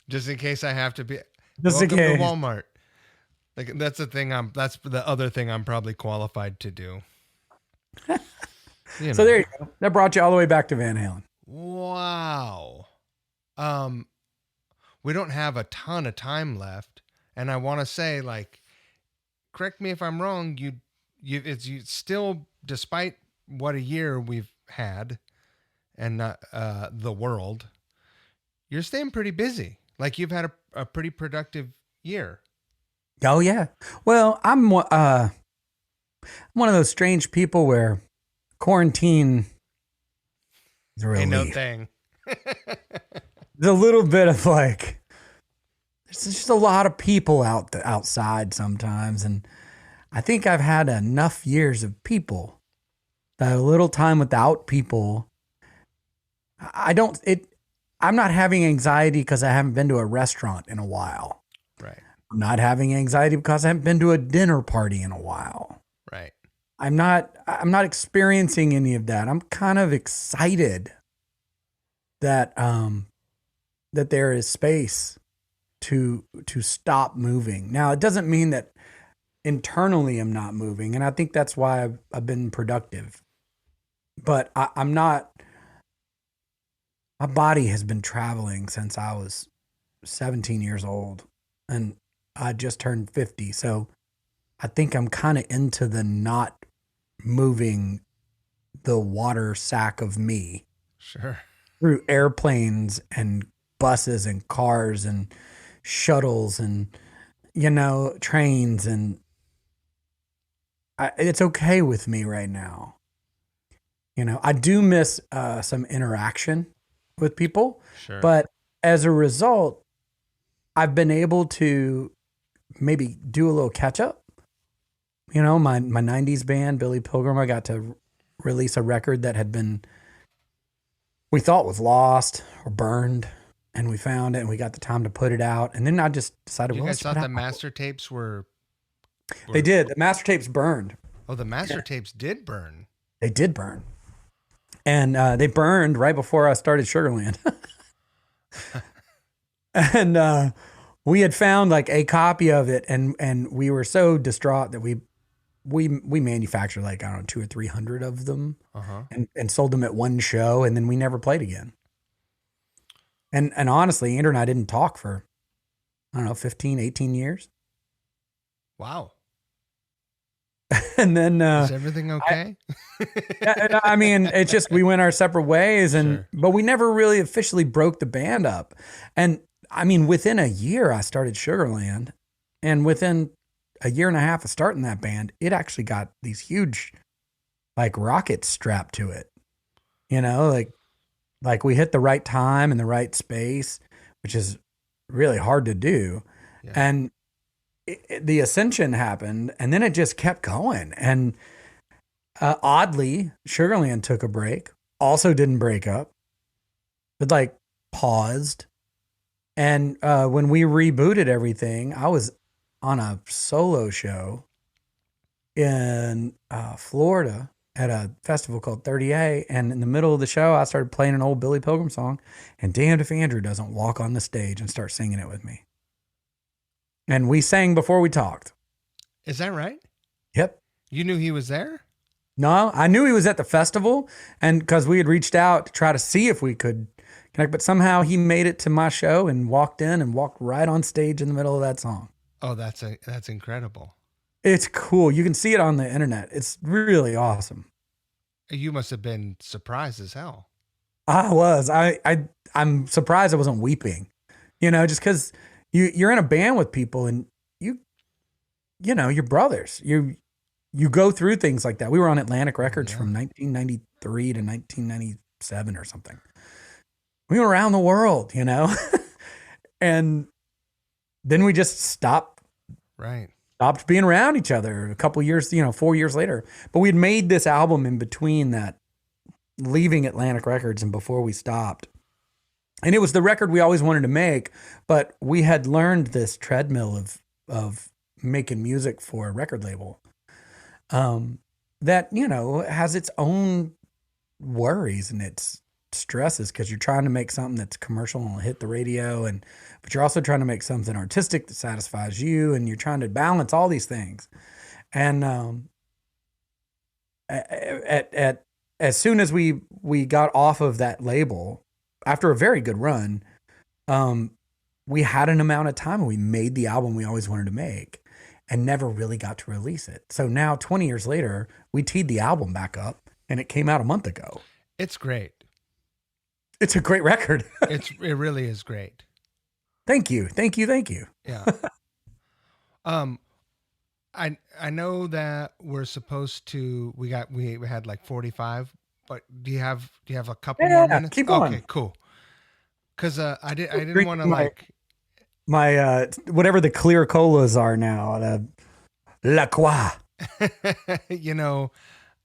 Just in case I have to be. Just in case. To Walmart. That's the other thing I'm probably qualified to do. So there you go. That brought you all the way back to Van Halen. Wow. We don't have a ton of time left, and I want to say, correct me if I'm wrong. You still, despite what a year we've had, and not the world, you're staying pretty busy. Like you've had a pretty productive year. Oh yeah. Well, I'm one of those strange people where quarantine is a Ain't no relief. thing. There's a little bit of like, there's just a lot of people outside sometimes, and I think I've had enough years of people that a little time without people, I'm not having anxiety because I haven't been to a restaurant in a while. Right. I'm not having anxiety because I haven't been to a dinner party in a while. Right. I'm not experiencing any of that. I'm kind of excited that that there is space to stop moving. Now, it doesn't mean that internally I'm not moving, and I think that's why I've been productive. But I'm not. My body has been traveling since I was 17 years old, and I just turned 50. So I think I'm kind of into the not moving the water sack of me. Sure. Through airplanes and buses and cars and shuttles and, trains. And it's okay with me right now. I do miss some interaction with people. Sure. But as a result, I've been able to maybe do a little catch up. My 90s band, Billy Pilgrim, I got to release a record that we thought was lost or burned, and we found it and we got the time to put it out. And then I just decided, you guys thought the master tapes were... They did. The master tapes burned. Oh, the master tapes did burn. They did burn. And they burned right before I started Sugarland. And we had found like a copy of it, and we were so distraught that we manufactured like, I don't know, 200 or 300 of them, and sold them at one show, and then we never played again. And honestly, Andrew and I didn't talk for, I don't know, 15, 18 years. Wow. And then is everything okay? I mean, it's just we went our separate ways, Sure. but we never really officially broke the band up. And I mean, within a year, I started Sugarland, and within a year and a half of starting that band, it actually got these huge, like, rockets strapped to it. Like we hit the right time and the right space, which is really hard to do. Yeah. And the ascension happened, and then it just kept going. And oddly, Sugarland took a break, also didn't break up, but like paused. And when we rebooted everything, I was on a solo show in Florida at a festival called 30A. And in the middle of the show, I started playing an old Billy Pilgrim song, and damned if Andrew doesn't walk on the stage and start singing it with me. And we sang before we talked. Is that right? Yep. You knew he was there? No, I knew he was at the festival, and because we had reached out to try to see if we could connect, but somehow he made it to my show and walked in and walked right on stage in the middle of that song. Oh, that's incredible. It's cool. You can see it on the internet. It's really awesome. You must have been surprised as hell. I was. I'm surprised I wasn't weeping. Just because you're in a band with people, and you're brothers. You go through things like that. We were on Atlantic Records from 1993 to 1997 or something. We went around the world, and then we just stopped being around each other a couple years, 4 years later. But we'd made this album in between that, leaving Atlantic Records and before we stopped. And it was the record we always wanted to make, but we had learned this treadmill of making music for a record label that, has its own worries and its stresses, because you're trying to make something that's commercial and will hit the radio, but you're also trying to make something artistic that satisfies you, and you're trying to balance all these things. And as soon as we got off of that label, after a very good run, we had an amount of time, and we made the album we always wanted to make and never really got to release it. So now 20 years later, we teed the album back up, and it came out a month ago. It's great. It's a great record. It really is great. Thank you. Yeah. I know that we're supposed to. We had like 45, but do you have a couple more minutes? Keep going. Okay, cool. Because I didn't Drink want to my whatever the clear colas are now. La Croix. you know,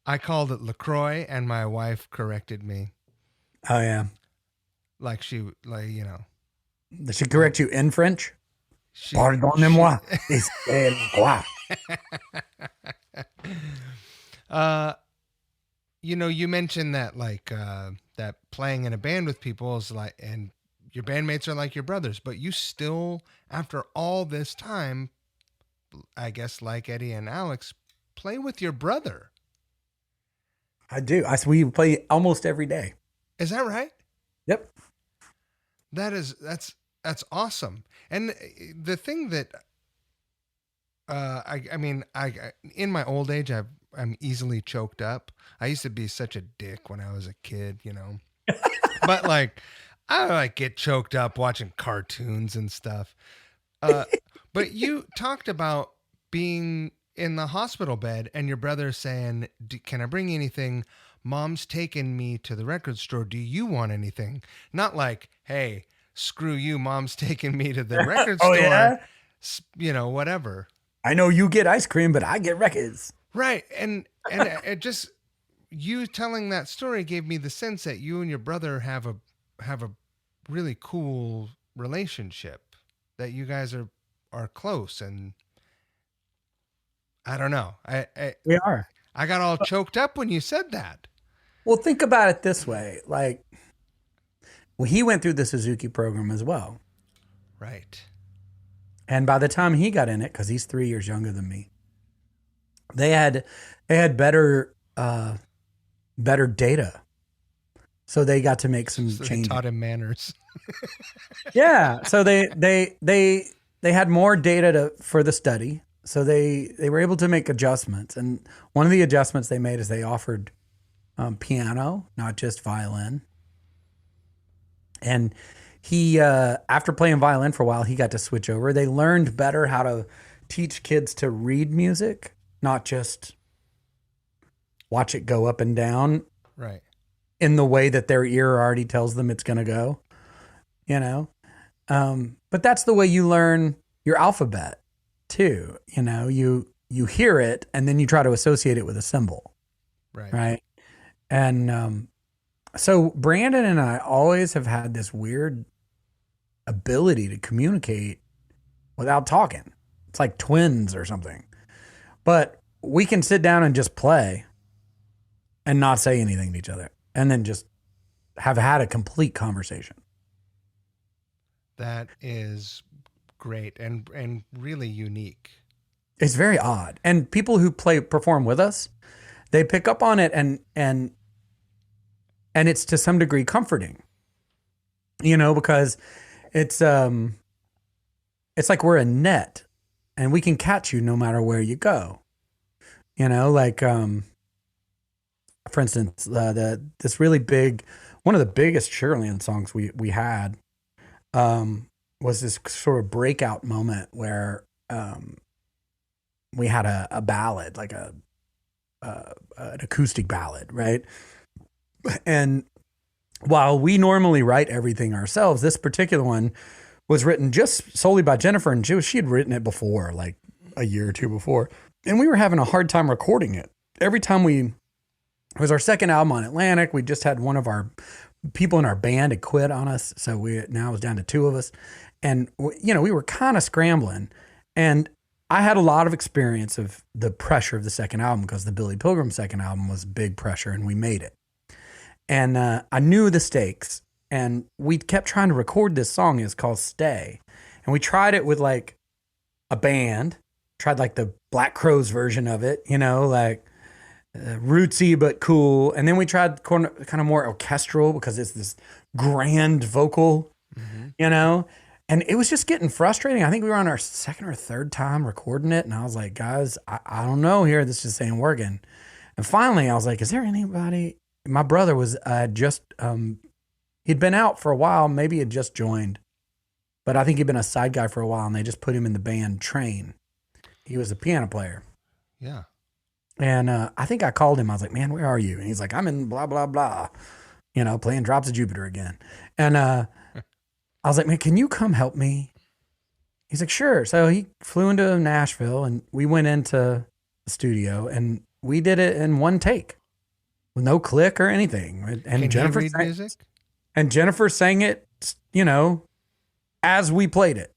I called it LaCroix, and my wife corrected me. Oh yeah. Like she, Did she correct you in French? Pardonnez-moi. It's La Croix. You mentioned that that playing in a band with people is like, and your bandmates are like your brothers, but you still, after all this time, I guess like Eddie and Alex, play with your brother. I do. We play almost every day. Is that right? Yep. That's awesome. And the thing that, I mean, in my old age, I'm easily choked up. I used to be such a dick when I was a kid, but I get choked up watching cartoons and stuff. But you talked about being in the hospital bed and your brother saying, "Can I bring you anything? Mom's taken me to the record store. Do you want anything?" Not like, "Hey, screw you. Mom's taking me to the record store." Yeah? Whatever. I know you get ice cream, but I get records. Right. And it just, you telling that story gave me the sense that you and your brother have a really cool relationship, that you guys are close. And I don't know. We are. I got all choked up when you said that. Well, think about it this way. He went through the Suzuki program as well. Right. And by the time he got in it, because he's 3 years younger than me, they had better data. So they got to make some changes. They taught him manners. Yeah. So they had more data for the study. So they were able to make adjustments. And one of the adjustments they made is they offered piano, not just violin. And he, after playing violin for a while, he got to switch over. They learned better how to teach kids to read music, not just watch it go up and down. Right. In the way that their ear already tells them it's going to go, But that's the way you learn your alphabet too. You hear it and then you try to associate it with a symbol. Right. Right. And so Brandon and I always have had this weird ability to communicate without talking. It's like twins or something. But we can sit down and just play and not say anything to each other, and then just have had a complete conversation. That is great and really unique. It's very odd. And people who perform with us, they pick up on it, and it's to some degree comforting. Because it's like we're a net and we can catch you no matter where you go. For instance, this really big, one of the biggest Sugarland songs we had was this sort of breakout moment where we had a ballad, like an acoustic ballad, right? And while we normally write everything ourselves, this particular one was written just solely by Jennifer, and she had written it before, like a year or two before, and we were having a hard time recording it. Every time it was our second album on Atlantic. We just had one of our people in our band had quit on us. So now it was down to two of us. And, we were kind of scrambling. And I had a lot of experience of the pressure of the second album, because the Billy Pilgrim second album was big pressure and we made it. And I knew the stakes, and we kept trying to record this song. It's called Stay. And we tried it with like a band, tried like the Black Crowes version of it, rootsy but cool. And then we tried kind of more orchestral, because it's this grand vocal, and it was just getting frustrating. I think we were on our second or third time recording it, and I was like, guys, I don't know here. This just ain't working. And finally I was like, is there anybody? My brother was he He'd been out for a while. Maybe had just joined. But I think he'd been a side guy for a while, and they just put him in the band Train. He was a piano player. Yeah. And I think I called him. I was like, man, where are you? And he's like, I'm in blah, blah, blah, playing Drops of Jupiter again. And I was like, man, can you come help me? He's like, sure. So he flew into Nashville, and we went into the studio, and we did it in one take with no click or anything. And Can Jennifer you read music? And Jennifer sang it, as we played it.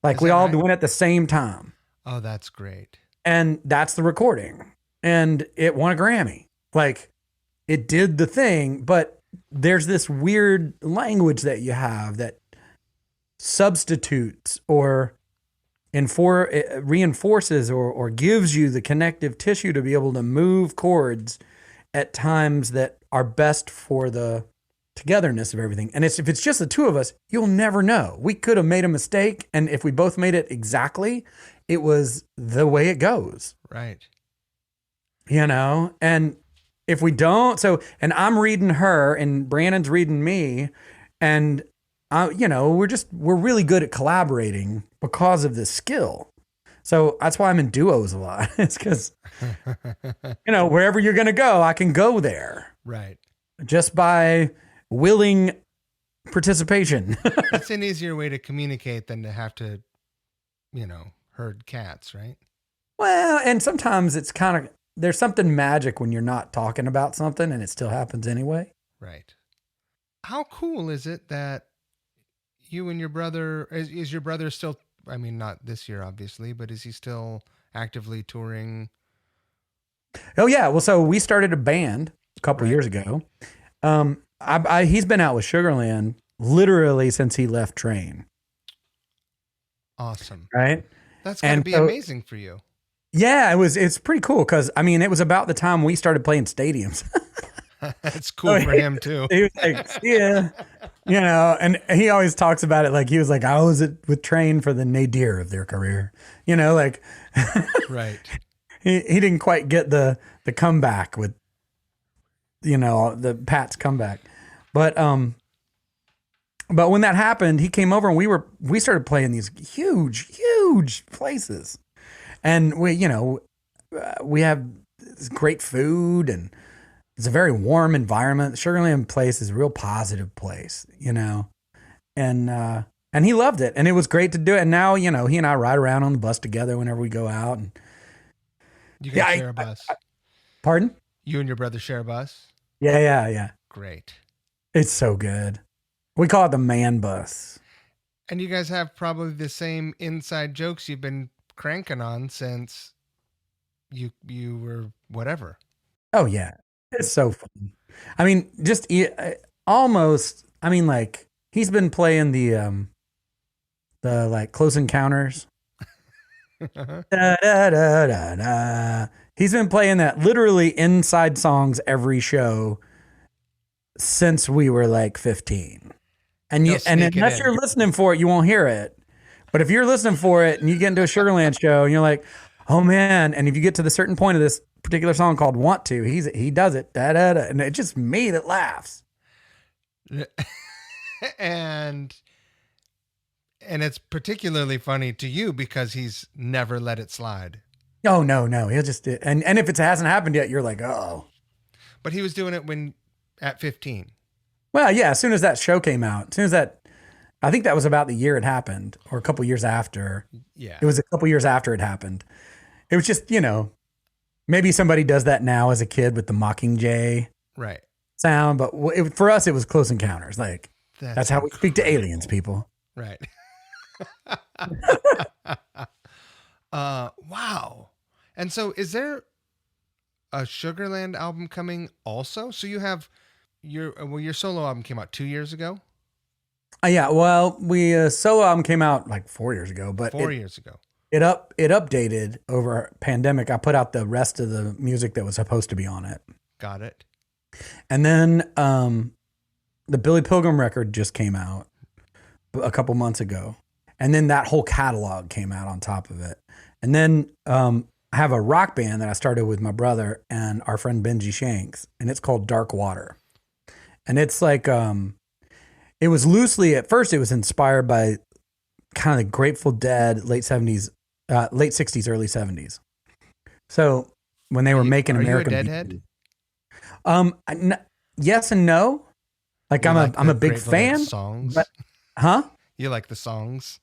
Like we all went at the same time. Oh, that's great. And that's the recording. And it won a Grammy. Like it did the thing, but there's this weird language that you have that substitutes or reinforces or gives you the connective tissue to be able to move chords at times that are best for the togetherness of everything. And if it's just the two of us, you'll never know. We could have made a mistake, and if we both made it exactly, it was the way it goes. Right. And if we don't, and I'm reading her and Brandon's reading me, and we're really good at collaborating because of this skill. So that's why I'm in duos a lot. It's because, wherever you're going to go, I can go there. Right. Just by willing participation. It's an easier way to communicate than to have to, herd cats, right? Well, and sometimes it's there's something magic when you're not talking about something and it still happens anyway. Right. How cool is it that you and your brother, is your brother still, not this year, obviously, but is he still actively touring? Oh yeah. Well, so we started a band a couple years ago. He's been out with Sugarland literally since he left Train. Awesome. Right. That's going to be amazing for you. Yeah, it's pretty cool. Cause it was about the time we started playing stadiums. It's cool for him too. He was like, yeah, and he always talks about it. Like he was like, I was with Train for the nadir of their career, right. He didn't quite get the comeback with, the Pat's comeback. But when that happened, he came over and we started playing these huge places. And we have this great food and it's a very warm environment. The Sugarland place is a real positive place, and he loved it and it was great to do it. And now, he and I ride around on the bus together whenever we go out. And you guys share a bus. Pardon? You and your brother share a bus? Yeah. Great. It's so good. We call it the man bus. And you guys have probably the same inside jokes you've been cranking on since you were whatever. Oh yeah. It's so fun. He's been playing the like Close Encounters. Da, da, da, da, da. He's been playing that literally inside songs every show since we were like 15. And unless you're listening for it, you won't hear it. But if you're listening for it and you get into a Sugarland show and you're like, oh man, and if you get to the certain point of this particular song called Want To, he does it, da, da, da, and it's just me that laughs. And it's particularly funny to you because he's never let it slide. Oh no, he'll just and if it hasn't happened yet, you're like, oh. But he was doing it at 15. Well, yeah, as soon as that show came out, I think that was about the year it happened, or a couple years after. Yeah, it was a couple years after it happened. It was just, maybe somebody does that now as a kid with the Mockingjay right sound, but for us, it was Close Encounters. Like that's how we speak to aliens, people. Right. Wow. And so is there a Sugarland album coming also? So you have your solo album came out 2 years ago? Yeah. Well, solo album came out like 4 years ago, but 4 years ago. It updated over pandemic. I put out the rest of the music that was supposed to be on it. Got it. And then the Billy Pilgrim record just came out a couple months ago. And then that whole catalog came out on top of it. And then I have a rock band that I started with my brother and our friend Benji Shanks, and it's called Dark Water. And it's like It was loosely, at first, it was inspired by kind of the Grateful Dead, late 70s, late 60s, early 70s. So when they were making American you a Deadhead? Yes and no. Like You I'm a big Grateful Dead fan. songs? But, huh? You like the songs?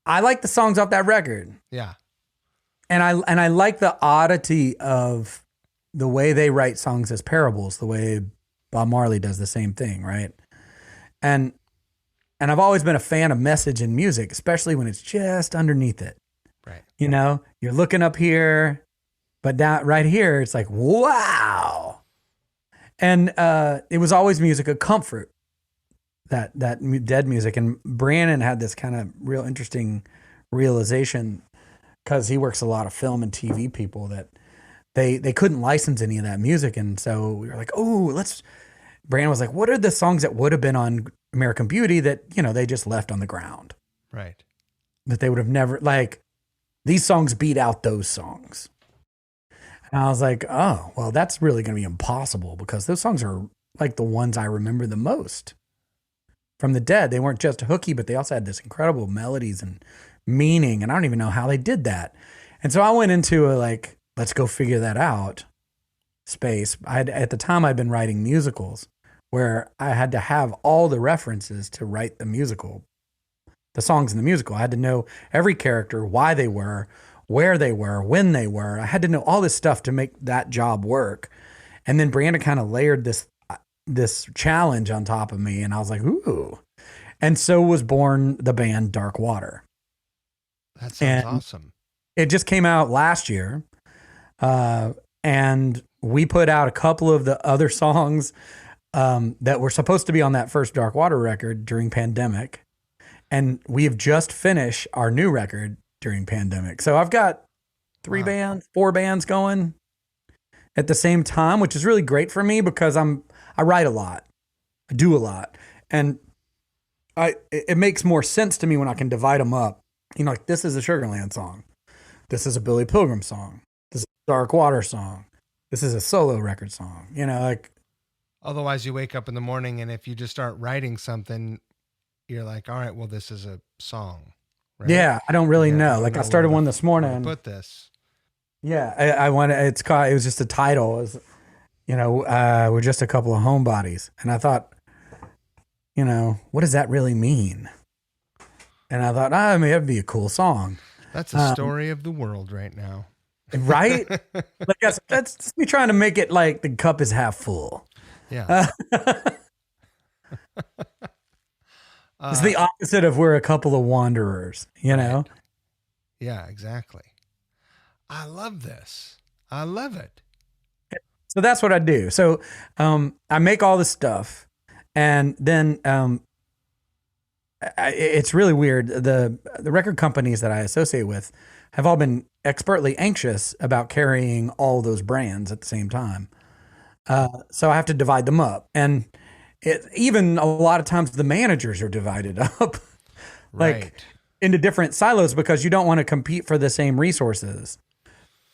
I like the songs off that record. Yeah. And I like the oddity of the way they write songs as parables, the way Bob Marley does the same thing, right? And I've always been a fan of message in music, especially when it's just underneath it. Right. You know, you're looking up here, but down right here, it's like, wow. And it was always music of comfort, that Dead music. And Brandon had this kind of real interesting realization, because he works a lot of film and TV people, that they couldn't license any of that music. And so we were like, Brandon was like, what are the songs that would have been on American Beauty that, you know, they just left on the ground? Right. That they would have never, like, these songs beat out those songs. And I was like, oh, well, that's really going to be impossible, because those songs are like the ones I remember the most from the Dead. They weren't just hooky, but they also had this incredible melodies and meaning. And I don't even know how they did that. And so I went into a, like, let's go figure that out space. At the time, I'd been writing musicals where I had to have all the references to write the musical, the songs in the musical. I had to know every character, why they were, where they were, when they were. I had to know all this stuff to make that job work. And then Brandon kind of layered this challenge on top of me, and I was like, ooh. And so was born the band Dark Water. That sounds awesome. It just came out last year. And we put out a couple of the other songs that were supposed to be on that first Dark Water record during pandemic. And we have just finished our new record during pandemic. So I've got 4 bands going at the same time, which is really great for me, because I write a lot. I do a lot. And it makes more sense to me when I can divide them up. You know, like, this is a Sugarland song. This is a Billy Pilgrim song. This is a Dark Water song. This is a solo record song. You know, like. Otherwise, you wake up in the morning, and if you just start writing something, you're like, all right, well, this is a song. Right? Yeah, I don't really know. Like, I started one this morning. Put this. Yeah, I wanted. It was just a title. It was, you know, we're just a couple of homebodies, and I thought, you know, what does that really mean? And I thought, I mean, that'd be a cool song. That's the story of the world right now. Right? Like, that's me trying to make it like the cup is half full. Yeah. It's the opposite of we're a couple of wanderers, you know? Right. Yeah, exactly. I love this. I love it. So that's what I do. So I make all this stuff, and then it's really weird. The record companies that I associate with have all been expertly anxious about carrying all those brands at the same time. So I have to divide them up. And even a lot of times the managers are divided up like into different silos, because you don't want to compete for the same resources.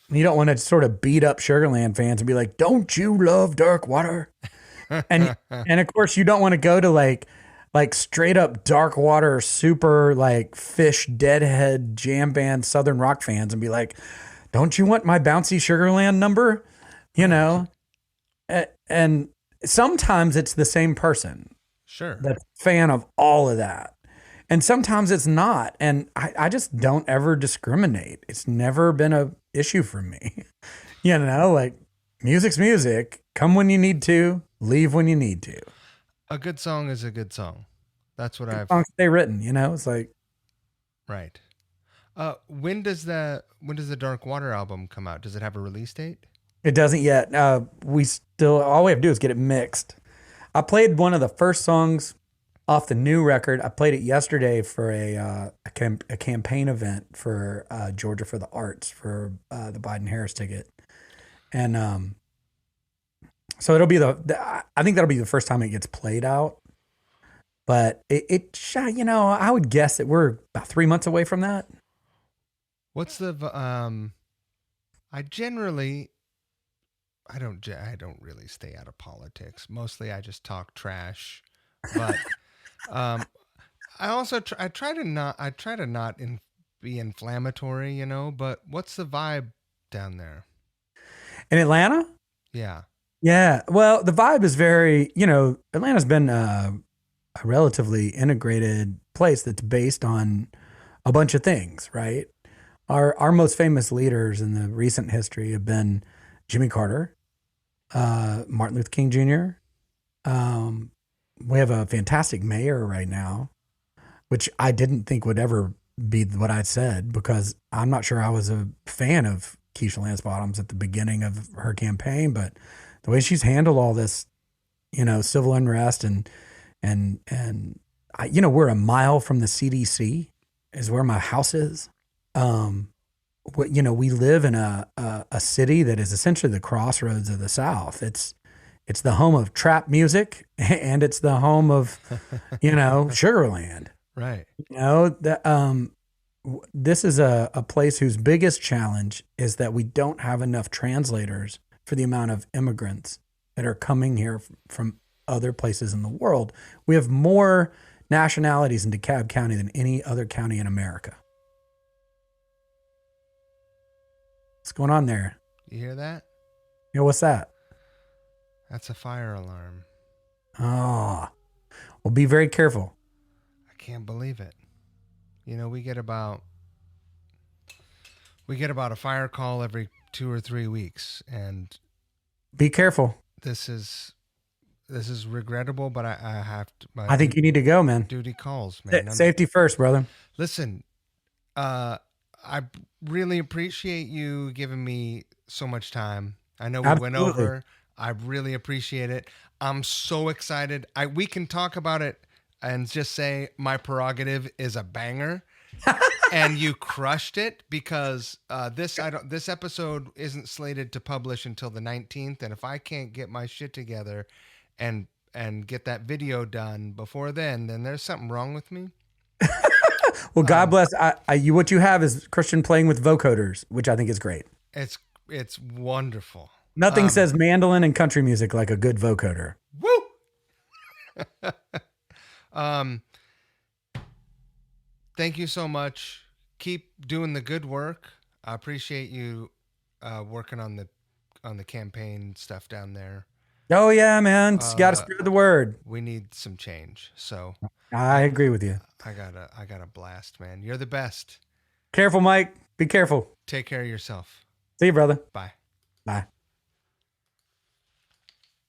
You don't want to sort of beat up Sugarland fans and be like, don't you love Dark Water? And of course you don't want to go to like straight up Dark Water, super like Fish, Deadhead, jam band, Southern rock fans and be like, don't you want my bouncy Sugarland number? You know? And sometimes it's the same person. Sure. That's a fan of all of that. And sometimes it's not. And I just don't ever discriminate. It's never been a issue for me. You know, like, music's music. Come when you need to, leave when you need to. A good song is a good song. That's what I've songs stay written, you know? It's like, right. When does the Dark Water album come out? Does it have a release date? It doesn't yet. All we have to do is get it mixed. I played one of the first songs off the new record. I played it yesterday for a campaign event for Georgia for the Arts for the Biden-Harris ticket. And so it'll be I think that'll be the first time it gets played out. But you know, I would guess that we're about 3 months away from that. What's the I don't really stay out of politics. Mostly I just talk trash But I also I try to not be inflammatory, you know. But what's the vibe down there? In Atlanta? Yeah. Yeah. Well, the vibe is very, Atlanta's been a relatively integrated place that's based on a bunch of things, right? Our most famous leaders in the recent history have been Jimmy Carter, Martin Luther King Jr. We have a fantastic mayor right now, which I didn't think would ever be what I said because I'm not sure I was a fan of Keisha Lance Bottoms at the beginning of her campaign, but the way she's handled all this, civil unrest and we're a mile from the CDC is where my house is. We live in a city that is essentially the crossroads of the South. It's the home of trap music and it's the home of, Sugarland. Right. This is a place whose biggest challenge is that we don't have enough translators for the amount of immigrants that are coming here from other places in the world. We have more nationalities in DeKalb County than any other county in America. What's going on there? You hear that? What's that? That's a fire alarm. Oh, well, be very careful. I can't believe it. We get about a fire call every 2 or 3 weeks, and be careful. This is regrettable, but I have to. I think you need to go, man. Duty calls, man. Safety first, brother. Listen, I really appreciate you giving me so much time. I know we went over. I really appreciate it. I'm so excited. We can talk about it and just say My Prerogative is a banger. And you crushed it because this episode isn't slated to publish until the 19th, and if I can't get my shit together and get that video done before then there's something wrong with me. Well, God bless. What you have is Kristian playing with vocoders, which I think is great. It's wonderful. Nothing says mandolin and country music like a good vocoder. Woo! Thank you so much. Keep doing the good work. I appreciate you working on the campaign stuff down there. Oh yeah, man. Got to spread the word. We need some change. So I agree with you. I got a blast, man. You're the best. Careful, Mike. Be careful. Take care of yourself. See you, brother. Bye. Bye.